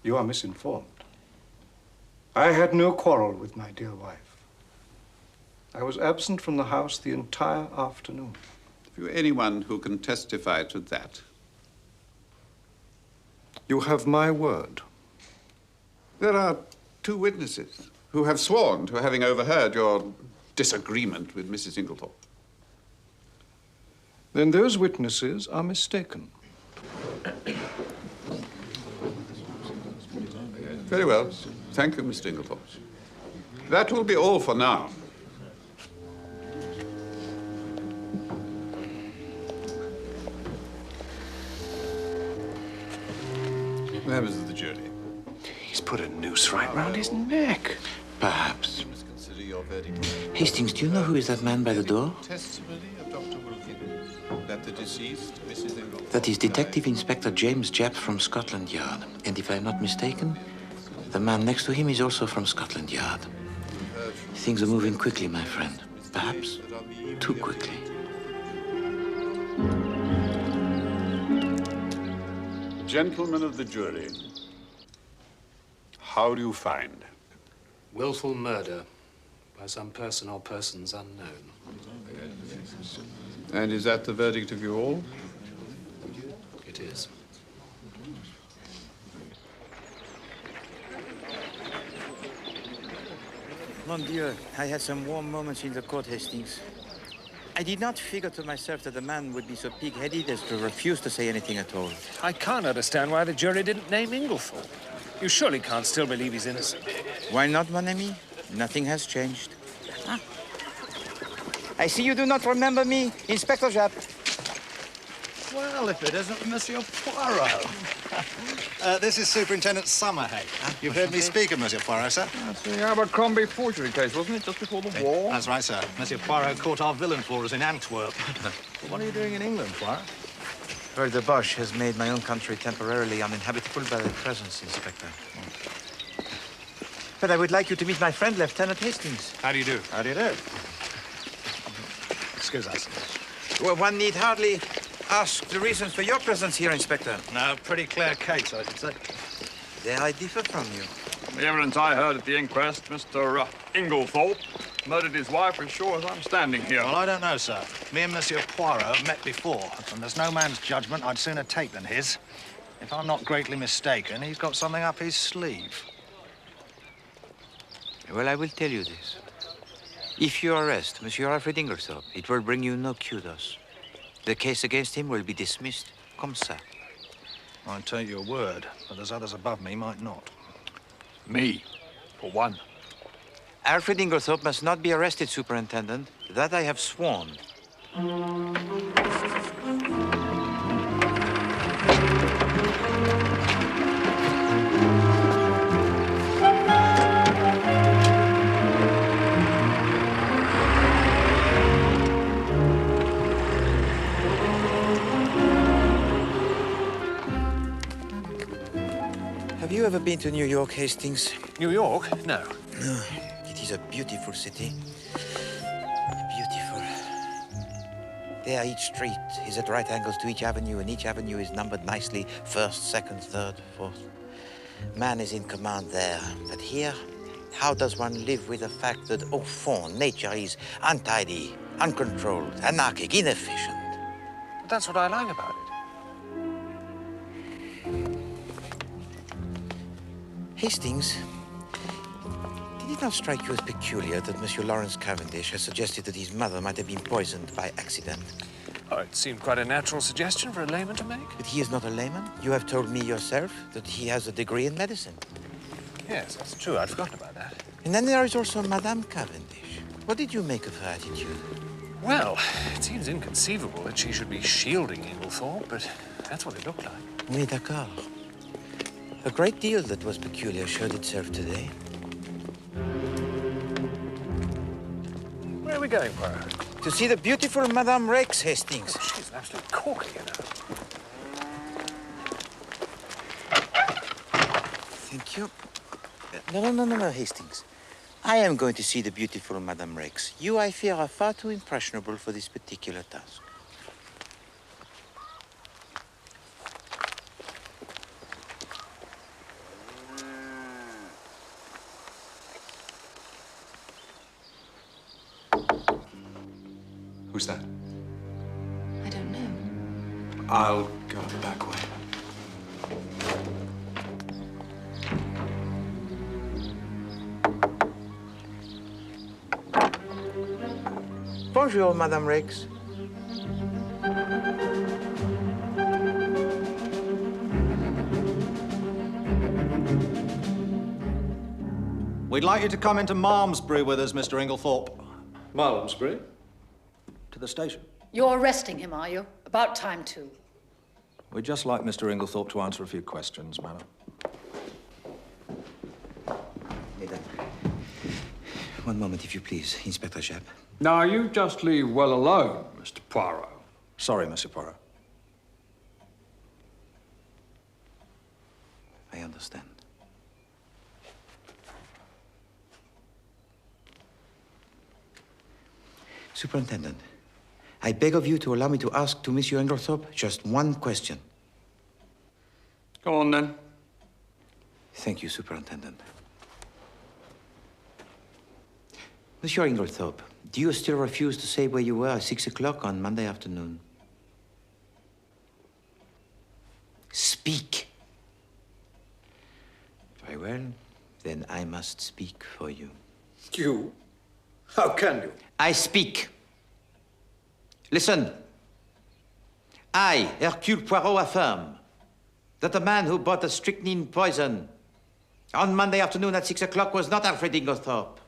You are misinformed. I had no quarrel with my dear wife. I was absent from the house the entire afternoon. Have you anyone who can testify to that? You have my word. There are two witnesses who have sworn to having overheard your disagreement with Mrs. Inglethorpe. Then those witnesses are mistaken. Very well. Thank you, Mr. Inglethorpe. That will be all for now. Members of the jury. He's put a noose right round his neck. Perhaps. Consider your verdict. Hastings, do you know who is that man by the door? Testimony of Dr. Wilkins that the deceased, Mrs. Inglethorpe. That is Detective Inspector James Japp from Scotland Yard. And if I'm not mistaken, the man next to him is also from Scotland Yard. Things are moving quickly, my friend. Perhaps too quickly. Gentlemen of the jury, how do you find? Willful murder by some person or persons unknown. And is that the verdict of you all? It is. Mon Dieu, I had some warm moments in the court, Hastings. I did not figure to myself that the man would be so pig-headed as to refuse to say anything at all. I can't understand why the jury didn't name Inglethorpe. You surely can't still believe he's innocent. Why not, mon ami? Nothing has changed. Ah. I see you do not remember me, Inspector Japp. Well, if it isn't Monsieur Poirot. This is Superintendent Summerhay. You've heard me speak of Monsieur Poirot, sir? That's the Abercrombie forgery case, wasn't it, just before the war? That's right, sir. Monsieur Poirot caught our villain for us in Antwerp. What are you doing in England, Poirot? Well, the Boche has made my own country temporarily uninhabitable by their presence, Inspector. But I would like you to meet my friend, Lieutenant Hastings. How do you do? How do you do? Excuse us. Well, one need hardly ask the reason for your presence here, Inspector. No, pretty clear case, I should say. There I differ from you. The evidence I heard at the inquest, Mr. Inglethorpe murdered his wife as sure as I'm standing here. Well, I don't know, sir. Me and Monsieur Poirot met before, and there's no man's judgment I'd sooner take than his. If I'm not greatly mistaken, he's got something up his sleeve. Well, I will tell you this. If you arrest Monsieur Alfred Inglethorpe, it will bring you no kudos. The case against him will be dismissed comme ça. I'd take your word, but there's others above me might not. Me, for one. Alfred Inglethorpe must not be arrested, Superintendent. That I have sworn. Have you ever been to New York, Hastings? New York? No. No. It is a beautiful city. Beautiful. There, each street is at right angles to each avenue, and each avenue is numbered nicely, first, second, third, fourth. Man is in command there. But here, how does one live with the fact that, au fond, nature is untidy, uncontrolled, anarchic, inefficient? But that's what I like about it. Hastings, did it not strike you as peculiar that Monsieur Lawrence Cavendish has suggested that his mother might have been poisoned by accident? Oh, it seemed quite a natural suggestion for a layman to make. But he is not a layman. You have told me yourself that he has a degree in medicine. Yes, that's true. I'd forgotten about that. And then there is also Madame Cavendish. What did you make of her attitude? Well, it seems inconceivable that she should be shielding Inglethorpe, but that's what it looked like. Oui, d'accord. A great deal that was peculiar showed itself today. Where are we going, Poirot? To see the beautiful Madame Rex, Hastings. Oh, she's an absolute corker, you know. Thank you. No, Hastings. I am going to see the beautiful Madame Rex. You, I fear, are far too impressionable for this particular task. Who's that? I don't know. I'll go the back way. Bonjour, Madame Rex. We'd like you to come into Malmesbury with us, Mr. Inglethorpe. Malmesbury? To the station. You're arresting him, are you? About time, too. We'd just like Mr. Inglethorpe to answer a few questions, madam. One moment, if you please, Inspector Japp. Now, you just leave well alone, Mr. Poirot. Sorry, Monsieur Poirot. I understand. Superintendent, I beg of you to allow me to ask to Monsieur Inglethorpe just one question. Go on, then. Thank you, Superintendent. Monsieur Inglethorpe, do you still refuse to say where you were at 6 o'clock on Monday afternoon? Speak. Very well. Then I must speak for you. You? How can you? I speak. Listen. I, Hercule Poirot, affirm that the man who bought the strychnine poison on Monday afternoon at 6 o'clock was not Alfred Inglethorpe.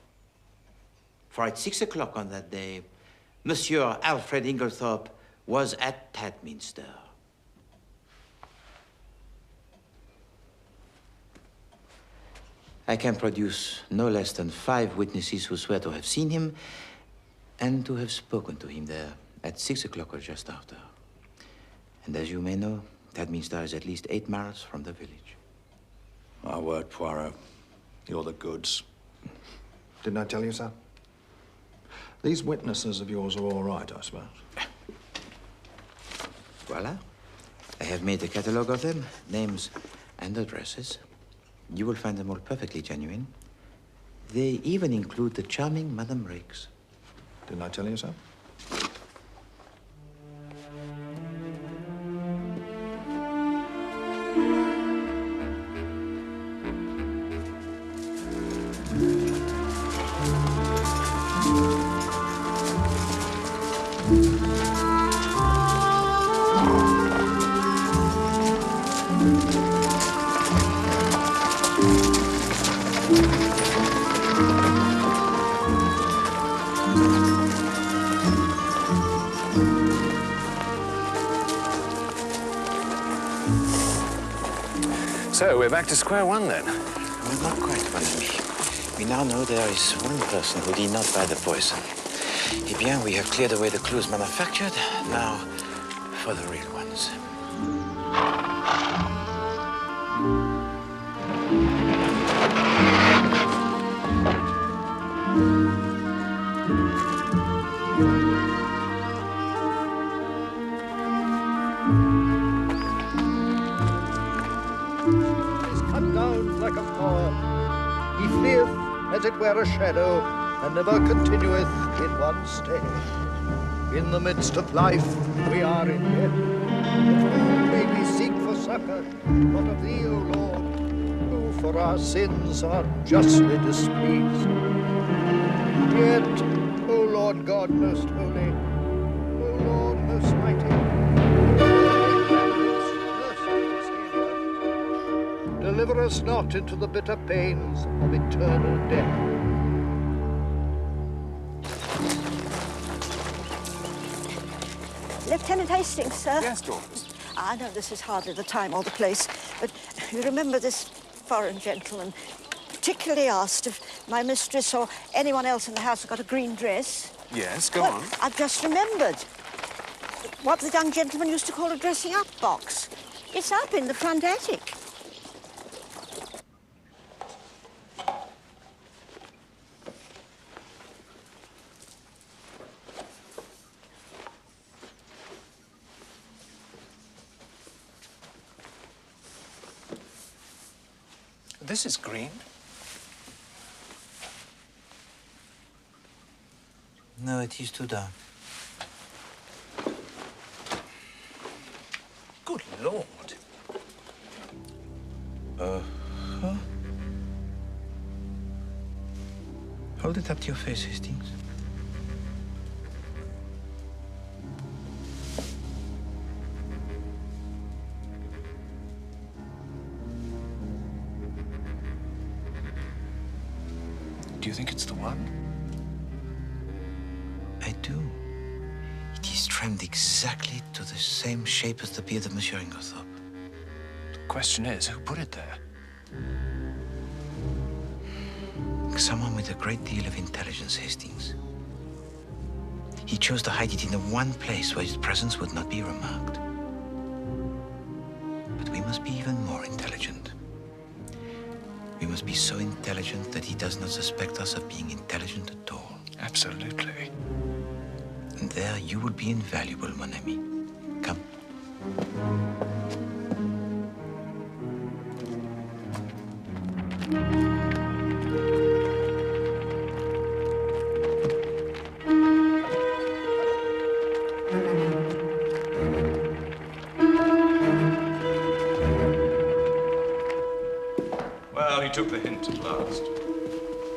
For at 6 o'clock on that day, Monsieur Alfred Inglethorpe was at Tadminster. I can produce no less than 5 witnesses who swear to have seen him and to have spoken to him there at 6 o'clock or just after. And as you may know, Tadminster is at least 8 miles from the village. My word, Poirot. You're the goods. Didn't I tell you so? These witnesses of yours are all right, I suppose. Voila. I have made a catalogue of them, names and addresses. You will find them all perfectly genuine. They even include the charming Madame Rakes. Didn't I tell you so? So, we're back to square one, then? Well, not quite, mon ami. We now know there is one person who did not buy the poison. Eh bien, we have cleared away the clues manufactured. Now, for the real ones. Like a flower, he fleeth as it were a shadow, and never continueth in one state. In the midst of life we are in death. Of whom may we seek for succor, but of thee, O Lord, who for our sins are justly displeased. Yet, O Lord God most holy, O Lord most mighty, deliver us not into the bitter pains of eternal death. Lieutenant Hastings, sir. Yes, George. I know this is hardly the time or the place, but you remember this foreign gentleman particularly asked if my mistress or anyone else in the house had got a green dress. Yes, go on. I've just remembered what the young gentleman used to call a dressing-up box. It's up in the front attic. This is green. No, it is too dark. Good Lord. Huh? Hold it up to your face, Hastings. Do you think it's the one? I do. It is trimmed exactly to the same shape as the beard of Monsieur Inglethorpe. The question is, who put it there? Someone with a great deal of intelligence, Hastings. He chose to hide it in the one place where his presence would not be remarked. But we must be even more intelligent. We must be so intelligent that he does not suspect us of being intelligent at all. Absolutely. And there you will be invaluable, mon ami. Come. took the hint at last.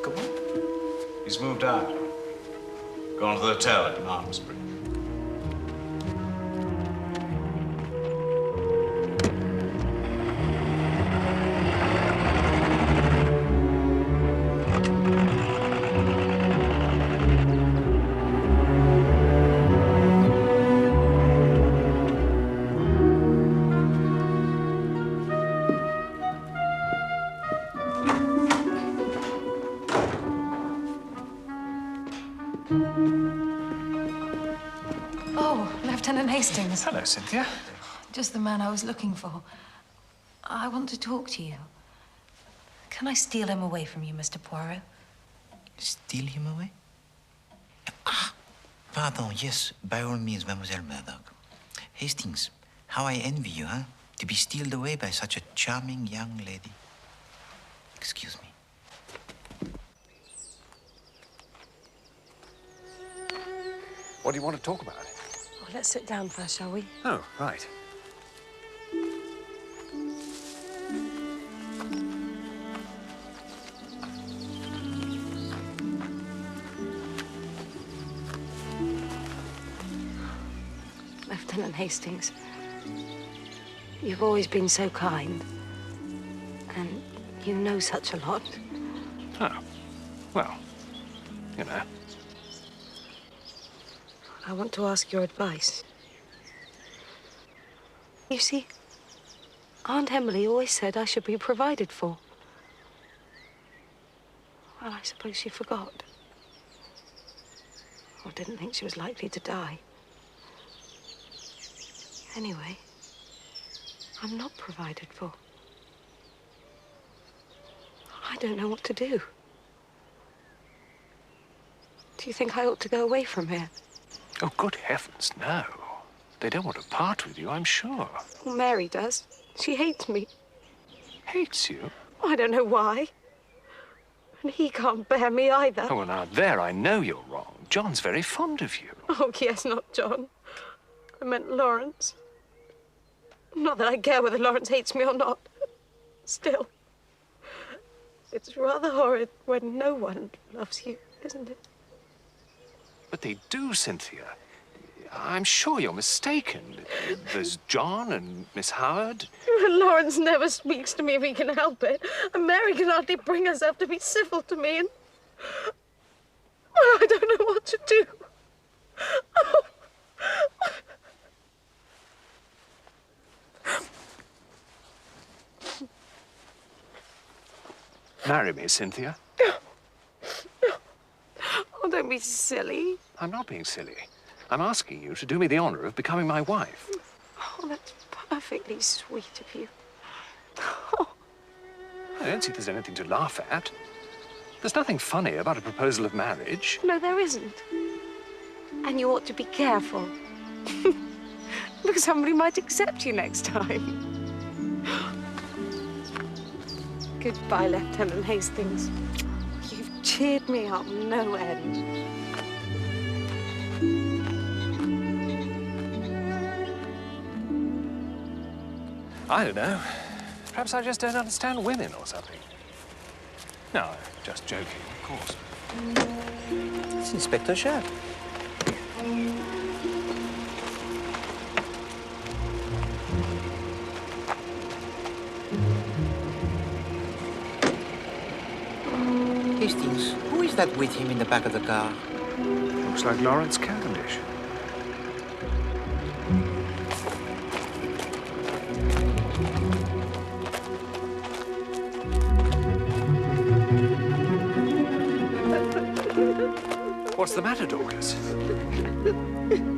Come on. He's moved out. Gone to the hotel at Malmesbury. Oh, Lieutenant Hastings. Hello, Cynthia. Just the man I was looking for. I want to talk to you. Can I steal him away from you, Mr. Poirot? Steal him away? Ah, pardon, yes, by all means, Mademoiselle Murdoch. Hastings, how I envy you, huh? To be stealed away by such a charming young lady. Excuse me. What do you want to talk about? Oh, let's sit down first, shall we? Oh, right. Lieutenant Hastings, you've always been so kind. And you know such a lot. Oh, well, you know. I want to ask your advice. You see, Aunt Emily always said I should be provided for. Well, I suppose she forgot. Or didn't think she was likely to die. Anyway, I'm not provided for. I don't know what to do. Do you think I ought to go away from here? Oh, good heavens, no. They don't want to part with you, I'm sure. Well, Mary does. She hates me. Hates you? I don't know why. And he can't bear me either. Oh, well, now, there I know you're wrong. John's very fond of you. Oh, yes, not John. I meant Lawrence. Not that I care whether Lawrence hates me or not. Still, it's rather horrid when no one loves you, isn't it? But they do, Cynthia. I'm sure you're mistaken. There's John and Miss Howard. Lawrence never speaks to me if he can help it. And Mary can hardly bring herself to be civil to me. And well, I don't know what to do. Oh. Marry me, Cynthia. Oh, don't be silly. I'm not being silly. I'm asking you to do me the honor of becoming my wife. Oh, that's perfectly sweet of you. I don't see there's anything to laugh at. There's nothing funny about a proposal of marriage. No, there isn't. And you ought to be careful. Because somebody might accept you next time. Goodbye, Lieutenant Hastings. You've cheered me up no end. I don't know. Perhaps I just don't understand women or something. No, I'm just joking, of course. It's Inspector Sharp. Hastings, who is that with him in the back of the car? Looks like Lawrence Cavendish. What's the matter, Dorcas?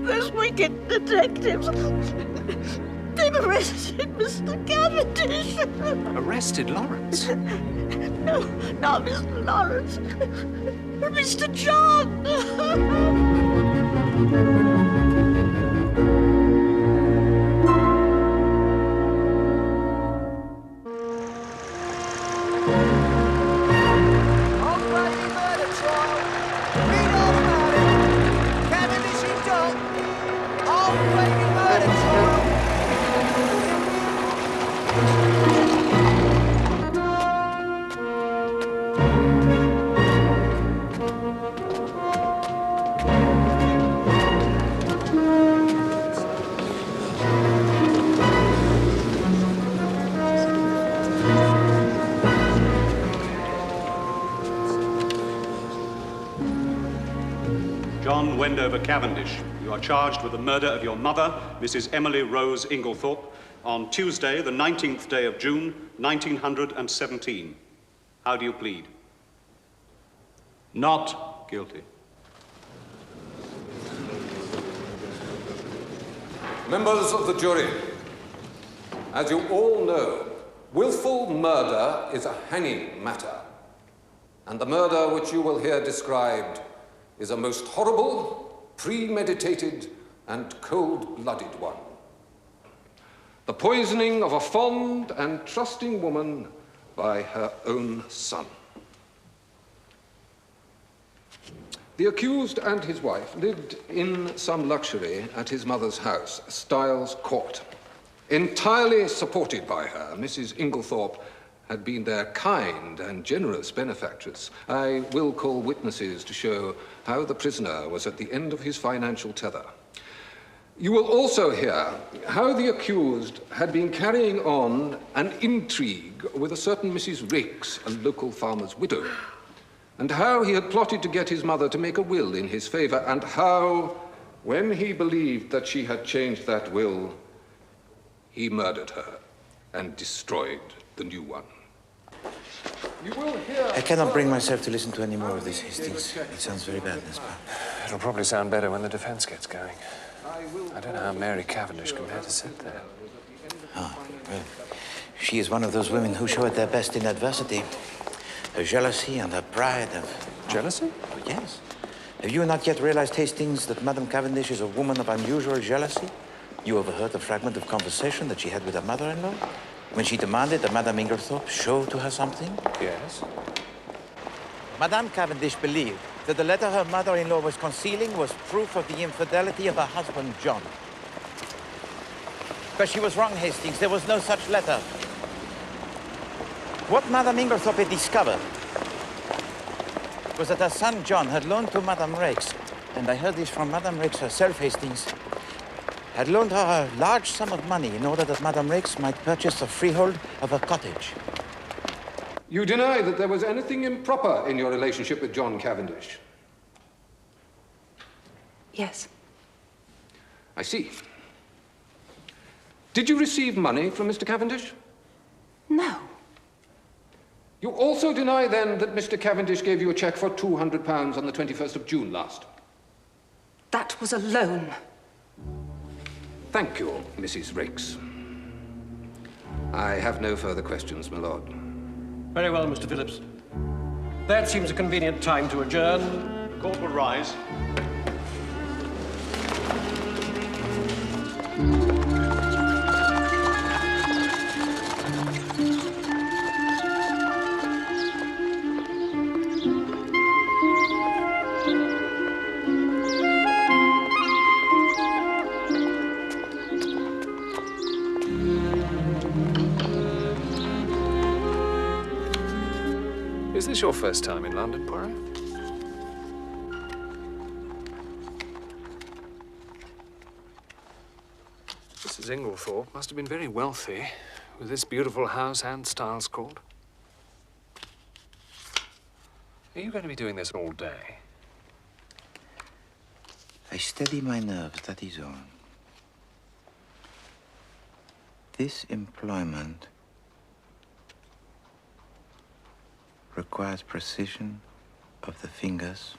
Those wicked detectives. They've arrested Mr. Cavendish. Arrested Lawrence? No, not Mr. Lawrence. Mr. John. Wendover Cavendish. You are charged with the murder of your mother, Mrs. Emily Rose Inglethorpe, on Tuesday, the 19th day of June, 1917. How do you plead? Not guilty. Members of the jury, as you all know, willful murder is a hanging matter. And the murder which you will hear described is a most horrible, premeditated, and cold-blooded one. The poisoning of a fond and trusting woman by her own son. The accused and his wife lived in some luxury at his mother's house, Styles Court. Entirely supported by her, Mrs. Inglethorpe had been their kind and generous benefactress. I will call witnesses to show how the prisoner was at the end of his financial tether. You will also hear how the accused had been carrying on an intrigue with a certain Mrs. Rix, a local farmer's widow, and how he had plotted to get his mother to make a will in his favor, and how, when he believed that she had changed that will, he murdered her and destroyed the new one. You will hear... I cannot bring myself to listen to any more of this, Hastings. It sounds very bad, n'est-ce pas? It'll probably sound better when the defense gets going. I don't know how Mary Cavendish can bear to sit there. Ah, well, she is one of those women who show at their best in adversity. Her jealousy and her pride of... Jealousy? Oh, yes. Have you not yet realized, Hastings, that Madame Cavendish is a woman of unusual jealousy? You overheard the fragment of conversation that she had with her mother-in-law? When she demanded that Madame Inglethorpe show to her something? Yes. Madame Cavendish believed that the letter her mother-in-law was concealing was proof of the infidelity of her husband, John. But she was wrong, Hastings. There was no such letter. What Madame Inglethorpe had discovered was that her son, John, had loaned to Madame Rix, and I heard this from Madame Rix herself, Hastings, had loaned her a large sum of money in order that Madame Rix might purchase the freehold of her cottage. You deny that there was anything improper in your relationship with John Cavendish? Yes. I see. Did you receive money from Mr. Cavendish? No. You also deny, then, that Mr. Cavendish gave you a cheque for £200 on the 21st of June last? That was a loan. Thank you, Mrs. Rix. I have no further questions, my lord. Very well, Mr. Phillips. That seems a convenient time to adjourn. The court will rise. Is this your first time in London, Poirot? Mrs. Inglethorpe must have been very wealthy, with this beautiful house and Styles Court. Are you going to be doing this all day? I steady my nerves, that is all. This employment requires precision of the fingers.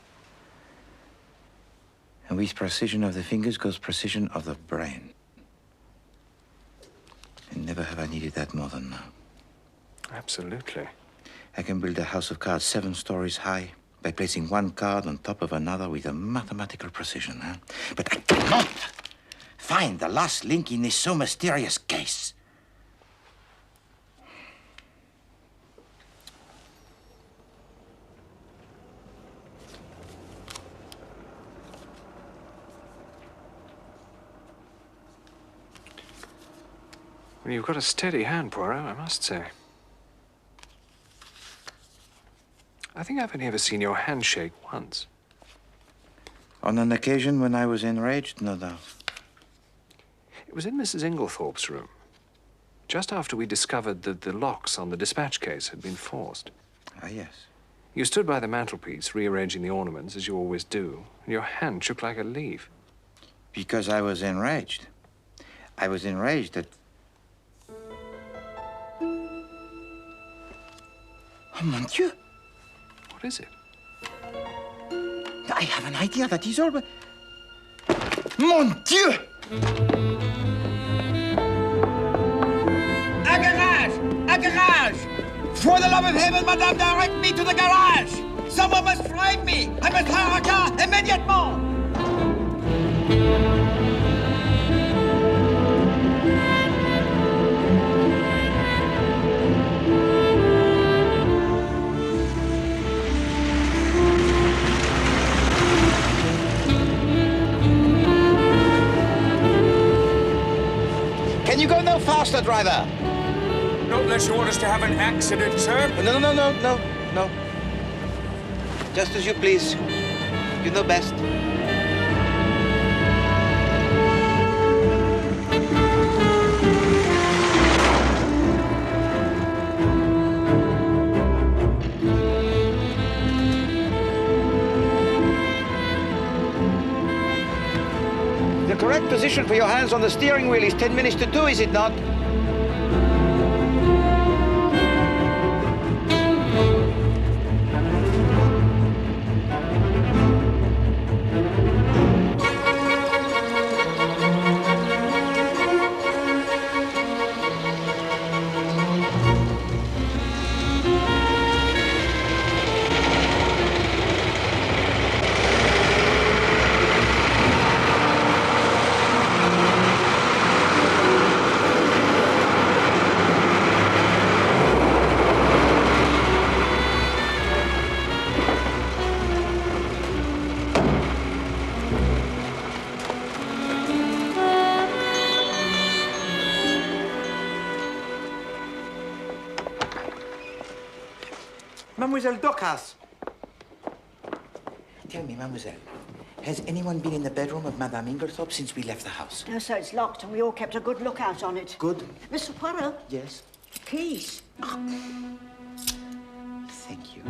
And with precision of the fingers goes precision of the brain. And never have I needed that more than now. Absolutely. I can build a house of cards 7 stories high by placing one card on top of another with a mathematical precision, huh? But I cannot find the last link in this so mysterious case. Well, you've got a steady hand, Poirot, I must say. I think I've only ever seen your hand shake once. On an occasion when I was enraged, no doubt. It was in Mrs. Inglethorpe's room, just after we discovered that the locks on the dispatch case had been forced. Ah, yes. You stood by the mantelpiece, rearranging the ornaments, as you always do, and your hand shook like a leaf. Because I was enraged. I was enraged that... Oh, mon Dieu! What is it? I have an idea that is all, but... Mon Dieu! A garage! A garage! For the love of heaven, madame, direct me to the garage! Someone must drive me! I must hire a car immediately! Can you go no faster, driver? Not unless you want us to have an accident, sir. No. Just as you please. You know best. The correct position for your hands on the steering wheel is 10 minutes to 2, is it not? Mademoiselle Docas. Tell me, mademoiselle, has anyone been in the bedroom of Madame Inglethorpe since we left the house? No, sir, it's locked, and we all kept a good lookout on it. Good. Mr. Poirot? Yes? Keys. Thank you.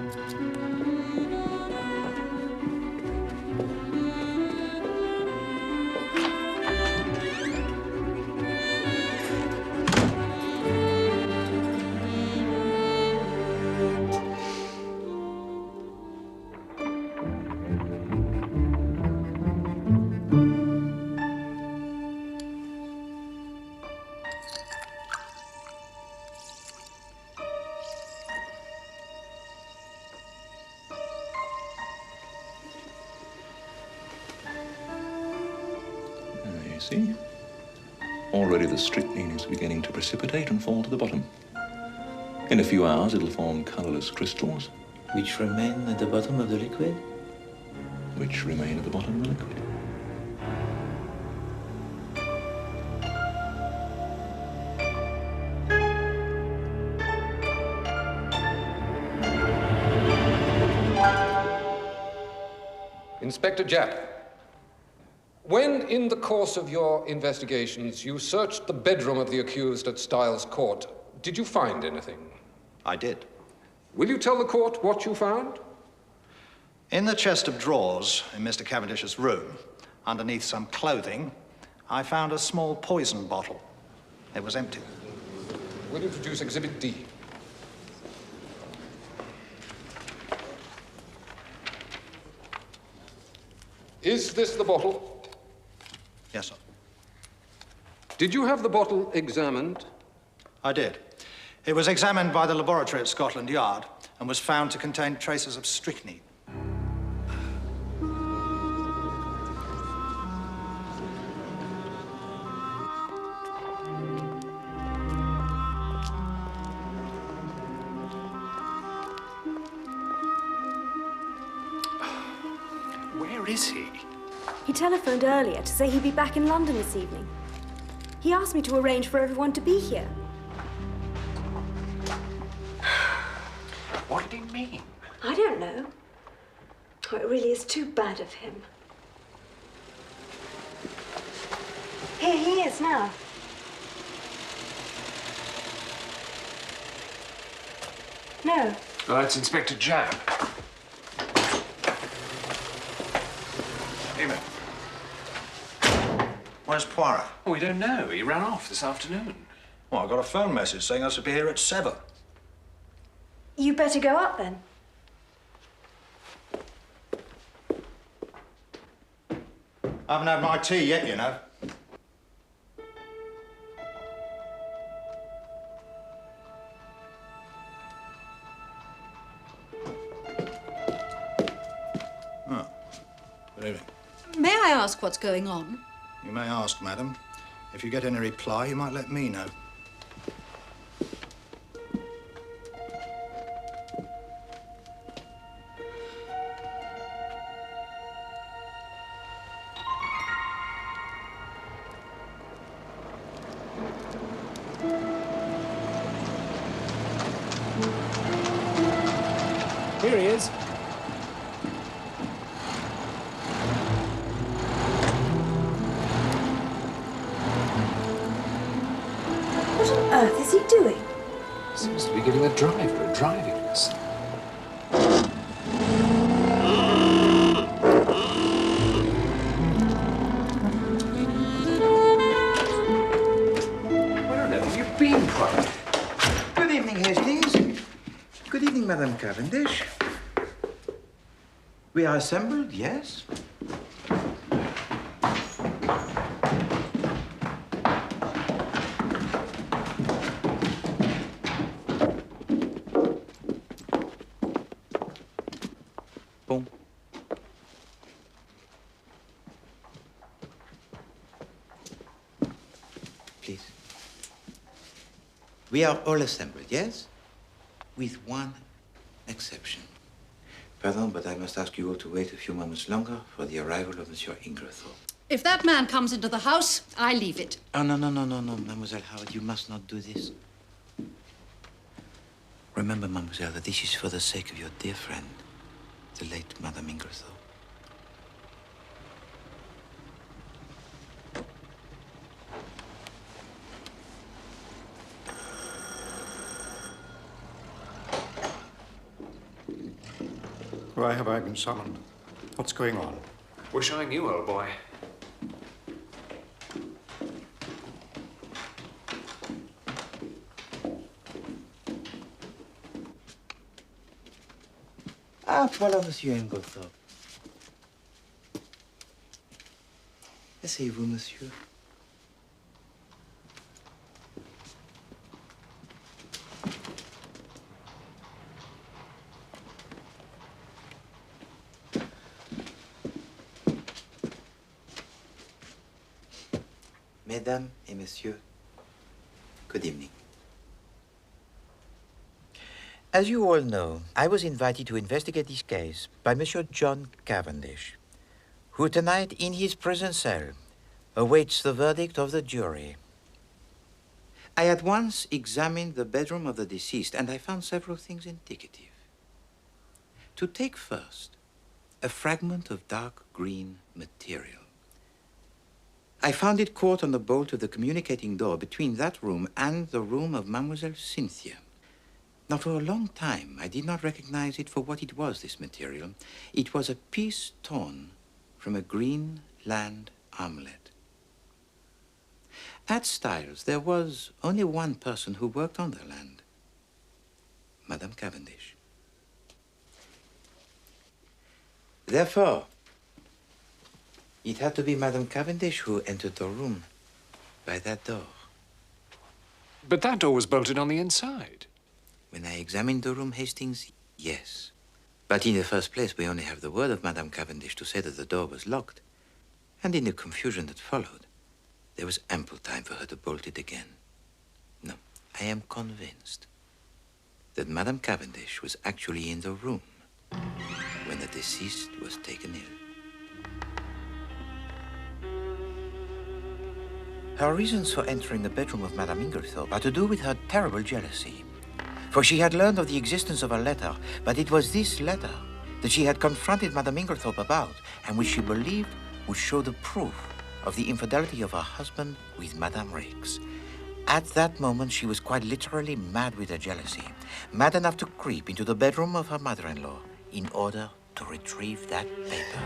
See? Already the strychnine is beginning to precipitate and fall to the bottom. In a few hours, it'll form colorless crystals. Which remain at the bottom of the liquid? Which remain at the bottom of the liquid. Inspector Japp, when in the course of your investigations you searched the bedroom of the accused at Styles Court, did you find anything? I did. Will you tell the court what you found? In the chest of drawers in Mr. Cavendish's room, underneath some clothing, I found a small poison bottle. It was empty. Will you produce Exhibit D? Is this the bottle? Yes, sir. Did you have the bottle examined? I did. It was examined by the laboratory at Scotland Yard and was found to contain traces of strychnine. Where is he? He telephoned earlier to say he'd be back in London this evening. He asked me to arrange for everyone to be here. What did he mean? I don't know. Oh, it really is too bad of him. Here he is now. No. Oh, that's Inspector Japp. Where's Poirot? Oh, we don't know. He ran off this afternoon. Well, I got a phone message saying I should be here at 7. You better go up then. I haven't had my tea yet, you know. Oh, good evening. May I ask what's going on? You may ask, madam. If you get any reply, you might let me know. Here he is. What on earth is he doing? Seems to be getting a driver, a driving lesson. Where on earth have you been, Poirot? Good evening, Hastings. Good evening, Madame Cavendish. We are assembled, yes? Bon. Please. We are all assembled, yes? With one exception. Pardon, but I must ask you all to wait a few moments longer for the arrival of Monsieur Inglethorpe. If that man comes into the house, I leave it. Oh, no, Mademoiselle Howard, you must not do this. Remember, Mademoiselle, that this is for the sake of your dear friend, the late Madame Inglethorpe. Why have I been summoned? What's going on? Wish I knew, old boy. Ah, voilà, Monsieur Inglethorpe. Asseyez-vous, monsieur. Mesdames et messieurs, good evening. As you all know, I was invited to investigate this case by Monsieur John Cavendish, who tonight, in his prison cell, awaits the verdict of the jury. I at once examined the bedroom of the deceased, and I found several things indicative. To take first, a fragment of dark green material. I found it caught on the bolt of the communicating door between that room and the room of Mademoiselle Cynthia. Now, for a long time, I did not recognize it for what it was, this material. It was a piece torn from a green land armlet. At Styles, there was only one person who worked on the land, Madame Cavendish. Therefore, it had to be Madame Cavendish who entered the room by that door. But that door was bolted on the inside. When I examined the room, Hastings, yes. But in the first place, we only have the word of Madame Cavendish to say that the door was locked. And in the confusion that followed, there was ample time for her to bolt it again. No, I am convinced that Madame Cavendish was actually in the room when the deceased was taken ill. Her reasons for entering the bedroom of Madame Inglethorpe are to do with her terrible jealousy. For she had learned of the existence of a letter, but it was this letter that she had confronted Madame Inglethorpe about, and which she believed would show the proof of the infidelity of her husband with Madame Rakes. At that moment, she was quite literally mad with her jealousy, mad enough to creep into the bedroom of her mother-in-law in order to retrieve that paper.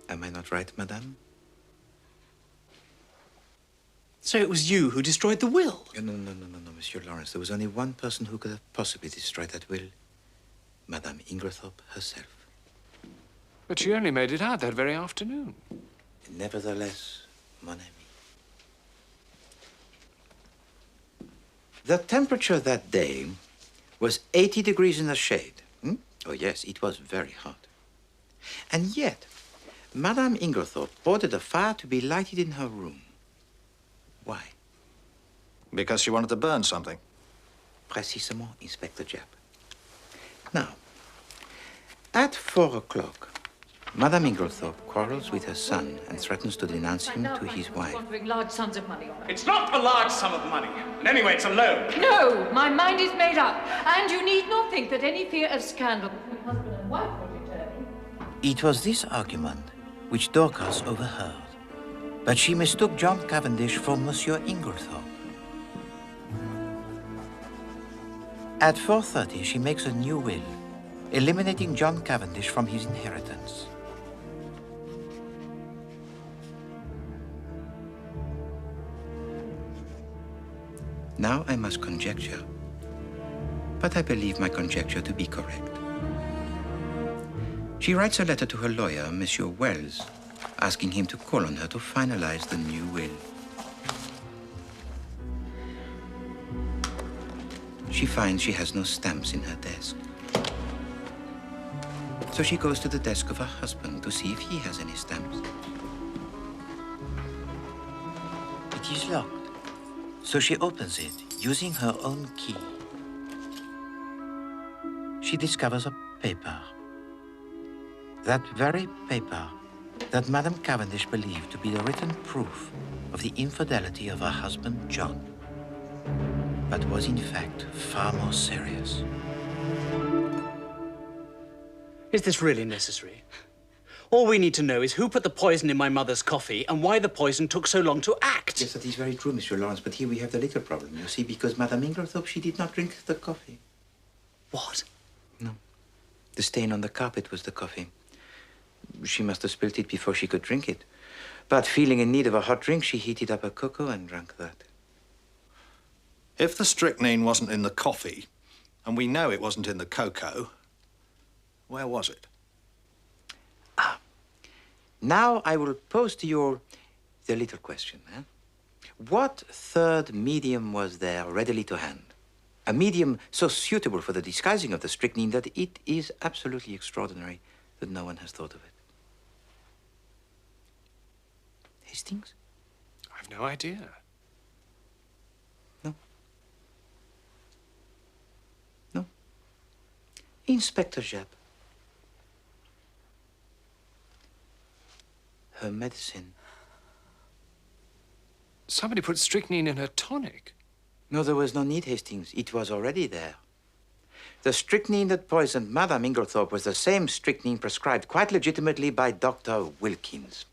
Am I not right, madame? So it was you who destroyed the will? No, Monsieur Lawrence. There was only one person who could have possibly destroyed that will. Madame Inglethorpe herself. But she only made it out that very afternoon. Nevertheless, mon ami. The temperature that day was 80 degrees in the shade. Oh, yes, it was very hot. And yet, Madame Inglethorpe ordered a fire to be lighted in her room. Why? Because she wanted to burn something. Précisément, Inspector Japp. Now, at 4 o'clock, Madame Inglethorpe quarrels with her son and threatens to denounce him to his wife. Squandering large sums of money on it. It's not a large sum of money. And anyway, it's a loan. No, my mind is made up. And you need not think that any fear of scandal between husband and wife will deter me. It was this argument which Dorcas overheard. But she mistook John Cavendish for Monsieur Inglethorpe. At 4:30, she makes a new will, eliminating John Cavendish from his inheritance. Now I must conjecture, but I believe my conjecture to be correct. She writes a letter to her lawyer, Monsieur Wells, asking him to call on her to finalize the new will. She finds she has no stamps in her desk. So she goes to the desk of her husband to see if he has any stamps. It is locked. So she opens it using her own key. She discovers a paper. That very paper that Madame Cavendish believed to be the written proof of the infidelity of her husband, John, but was in fact far more serious. Is this really necessary? All we need to know is who put the poison in my mother's coffee and why the poison took so long to act. Yes, that is very true, Monsieur Lawrence, but here we have the little problem, you see, because Madame Inglethorpe, she did not drink the coffee. What? No. The stain on the carpet was the coffee. She must have spilt it before she could drink it. But feeling in need of a hot drink, she heated up a cocoa and drank that. If the strychnine wasn't in the coffee, and we know it wasn't in the cocoa, where was it? Now I will pose to you the little question. What third medium was there readily to hand? A medium so suitable for the disguising of the strychnine that it is absolutely extraordinary that no one has thought of it. Hastings? I've no idea. No. Inspector Japp. Her medicine. Somebody put strychnine in her tonic. No, there was no need, Hastings. It was already there. The strychnine that poisoned Madame Inglethorpe was the same strychnine prescribed quite legitimately by Dr. Wilkins.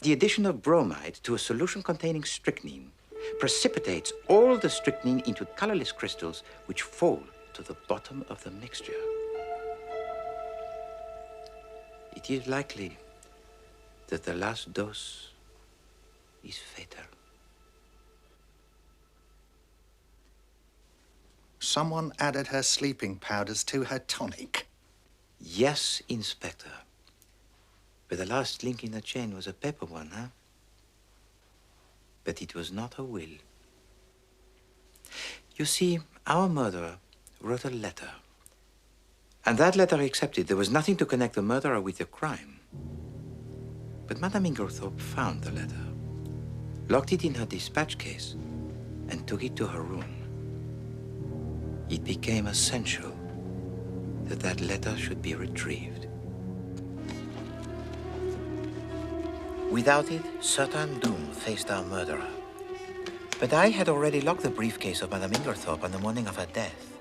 The addition of bromide to a solution containing strychnine precipitates all the strychnine into colorless crystals which fall to the bottom of the mixture. It is likely that the last dose is fatal. Someone added her sleeping powders to her tonic. Yes, Inspector. But the last link in the chain was a paper one, huh? But it was not a will. You see, our murderer wrote a letter. And that letter accepted there was nothing to connect the murderer with the crime. But Madame Inglethorpe found the letter, locked it in her dispatch case, and took it to her room. It became essential that that letter should be retrieved. Without it, certain doom faced our murderer. But I had already locked the briefcase of Madame Inglethorpe on the morning of her death.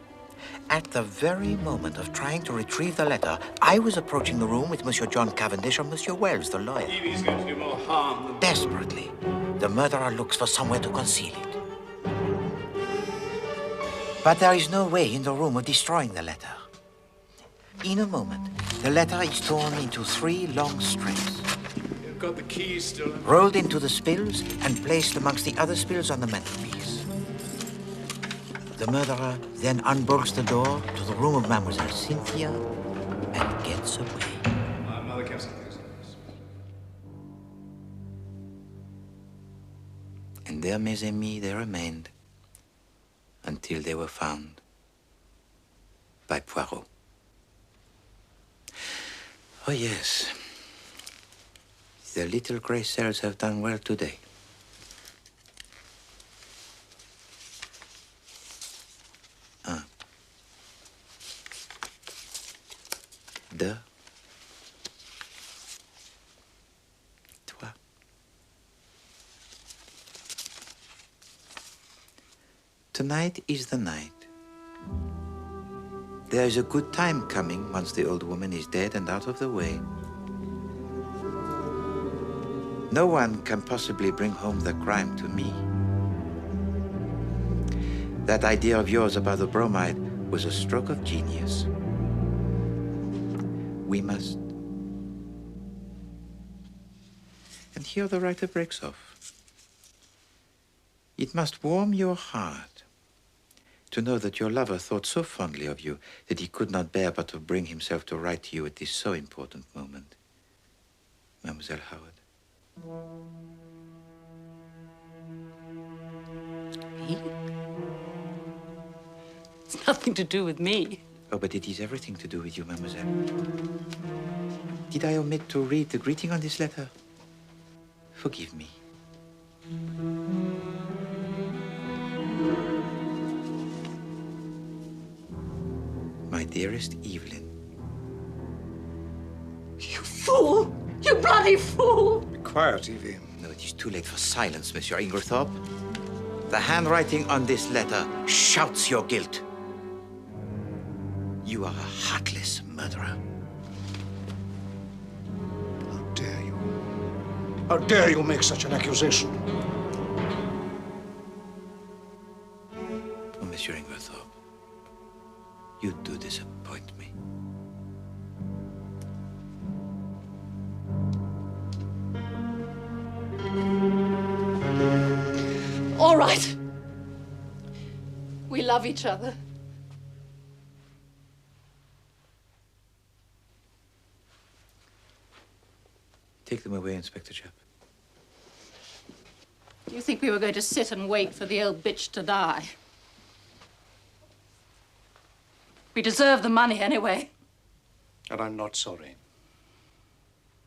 At the very moment of trying to retrieve the letter, I was approaching the room with Monsieur John Cavendish and Monsieur Wells, the lawyer. He's going to do more harm than... Desperately, the murderer looks for somewhere to conceal it. But there is no way in the room of destroying the letter. In a moment, the letter is torn into 3 long strips, You've got the keys still. rolled into the spills, and placed amongst the other spills on the mantelpiece. The murderer then unbolts the door to the room of Mademoiselle Cynthia and gets away. My mother kept some things. And there, mes amis, they remained until they were found by Poirot. Oh, yes. The little grey cells have done well today. Un, deux, trois. Tonight is the night. There is a good time coming once the old woman is dead and out of the way. No one can possibly bring home the crime to me. That idea of yours about the bromide was a stroke of genius. We must. And here the writer breaks off. It must warm your heart to know that your lover thought so fondly of you that he could not bear but to bring himself to write to you at this so important moment. Mademoiselle Howard. Me? It's nothing to do with me. Oh, but it is everything to do with you, mademoiselle. Did I omit to read the greeting on this letter? Forgive me. My dearest Evelyn. You fool! You bloody fool! Be quiet, Evie. No, it is too late for silence, Monsieur Inglethorpe. The handwriting on this letter shouts your guilt. You are a heartless murderer. How dare you? How dare you make such an accusation? Oh, Monsieur Inglethorpe, you do disappoint me. All right. We love each other. Take them away, Inspector Japp. Do you think we were going to sit and wait for the old bitch to die? We deserve the money anyway. And I'm not sorry.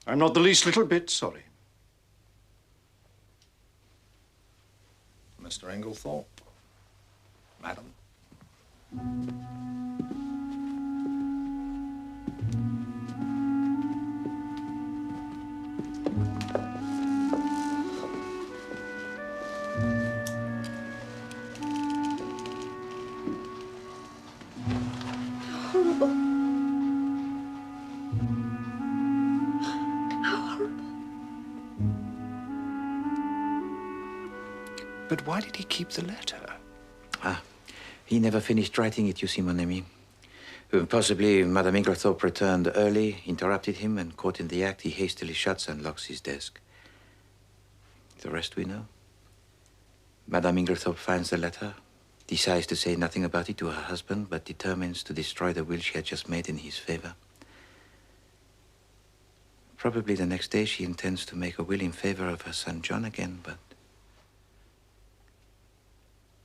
I'm not the least little bit sorry. Mr. Inglethorpe, madam. Horrible. How horrible. But why did he keep the letter? Ah, he never finished writing it, you see, mon ami. Possibly Madame Inglethorpe returned early, interrupted him, and caught in the act, he hastily shuts and locks his desk. The rest we know. Madame Inglethorpe finds the letter, decides to say nothing about it to her husband, but determines to destroy the will she had just made in his favor. Probably the next day she intends to make a will in favor of her son John again, but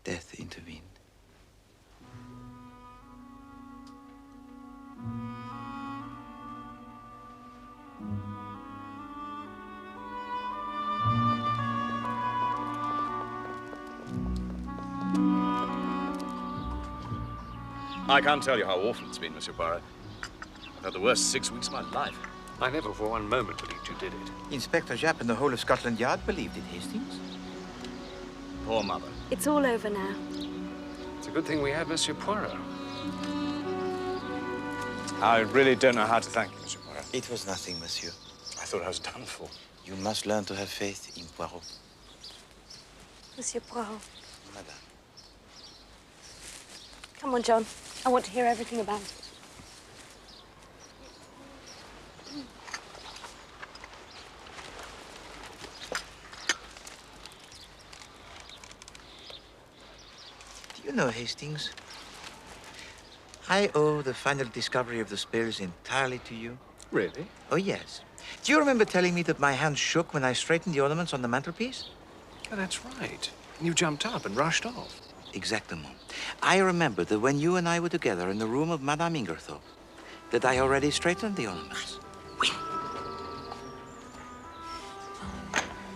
death intervened. I can't tell you how awful it's been, Monsieur Poirot. I've had the worst 6 weeks of my life. I never for one moment believed you did it. Inspector Japp and the whole of Scotland Yard believed it, Hastings. Poor mother. It's all over now. It's a good thing we had Monsieur Poirot. I really don't know how to thank you, Monsieur Poirot. It was nothing, monsieur. I thought I was done for. You must learn to have faith in Poirot. Monsieur Poirot. Madame. Come on, John. I want to hear everything about it. You know, Hastings, I owe the final discovery of the spills entirely to you. Really? Oh, yes. Do you remember telling me that my hand shook when I straightened the ornaments on the mantelpiece? Oh, that's right. You jumped up and rushed off. Exactement. I remember that when you and I were together in the room of Madame Ingerthorpe, that I already straightened the ornaments. Oui.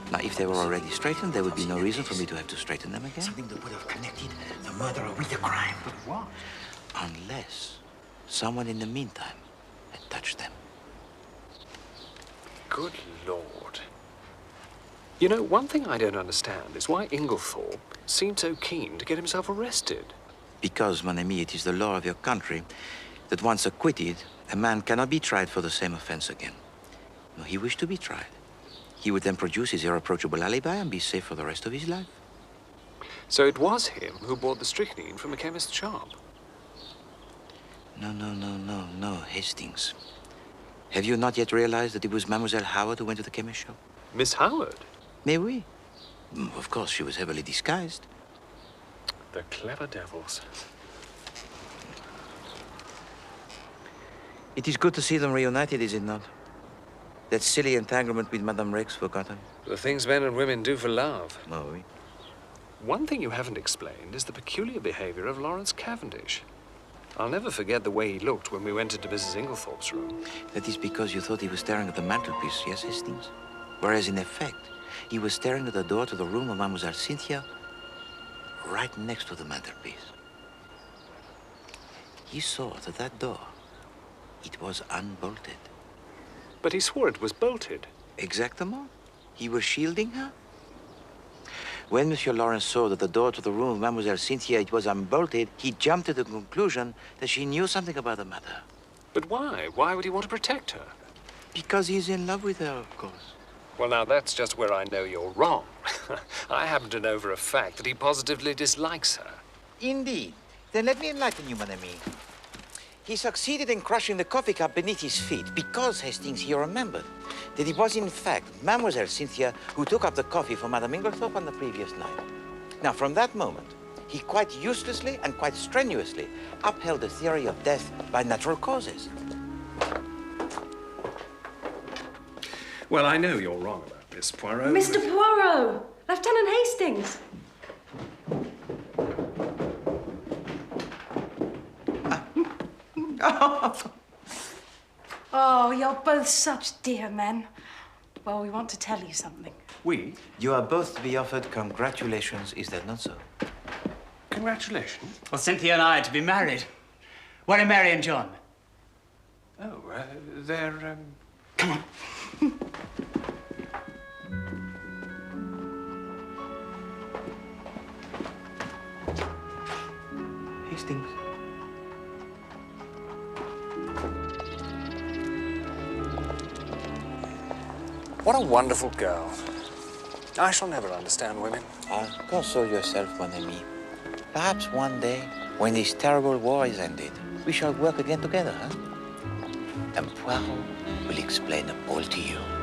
Now, if they were already straightened, there would be no reason for me to have to straighten them again. Something that would have connected the murderer with the crime. But what? Unless someone in the meantime had touched them. Good Lord. You know, one thing I don't understand is why Inglethorpe seemed so keen to get himself arrested. Because, mon ami, it is the law of your country that once acquitted, a man cannot be tried for the same offense again. No, he wished to be tried. He would then produce his irreproachable alibi and be safe for the rest of his life. So it was him who bought the strychnine from a chemist's shop? No, Hastings. Have you not yet realized that it was Mademoiselle Howard who went to the chemist shop? Miss Howard? Mais oui. Of course, she was heavily disguised. The clever devils. It is good to see them reunited, is it not? That silly entanglement with Madame Rex forgotten. The things men and women do for love. Oh, oui. One thing you haven't explained is the peculiar behavior of Lawrence Cavendish. I'll never forget the way he looked when we went into Mrs. Inglethorpe's room. That is because you thought he was staring at the mantelpiece, yes, Hastings? Whereas, in effect, he was staring at the door to the room of Mademoiselle Cynthia, right next to the mantelpiece. He saw that door, it was unbolted. But he swore it was bolted. Exactement. He was shielding her. When Monsieur Lawrence saw that the door to the room of Mademoiselle Cynthia it was unbolted, he jumped to the conclusion that she knew something about the matter. But why? Why would he want to protect her? Because he's in love with her, of course. Well, now, that's just where I know you're wrong. I happen to know for a fact that he positively dislikes her. Indeed. Then let me enlighten you, mon ami. He succeeded in crushing the coffee cup beneath his feet because, Hastings, he remembered that it was, in fact, Mademoiselle Cynthia who took up the coffee for Madame Inglethorpe on the previous night. Now, from that moment, he quite uselessly and quite strenuously upheld the theory of death by natural causes. Well, I know you're wrong about this, Poirot. Mr. Poirot! Lieutenant Hastings! Oh, you're both such dear men. Well, we want to tell you something. We? You are both to be offered congratulations, is that not so? Congratulations? Well, Cynthia and I are to be married. Where are Mary and John? Oh, they're, Come on. Hastings. What a wonderful girl. I shall never understand women. Console yourself, mon ami. Perhaps one day, when this terrible war is ended, we shall work again together, huh? And Poirot will explain all to you.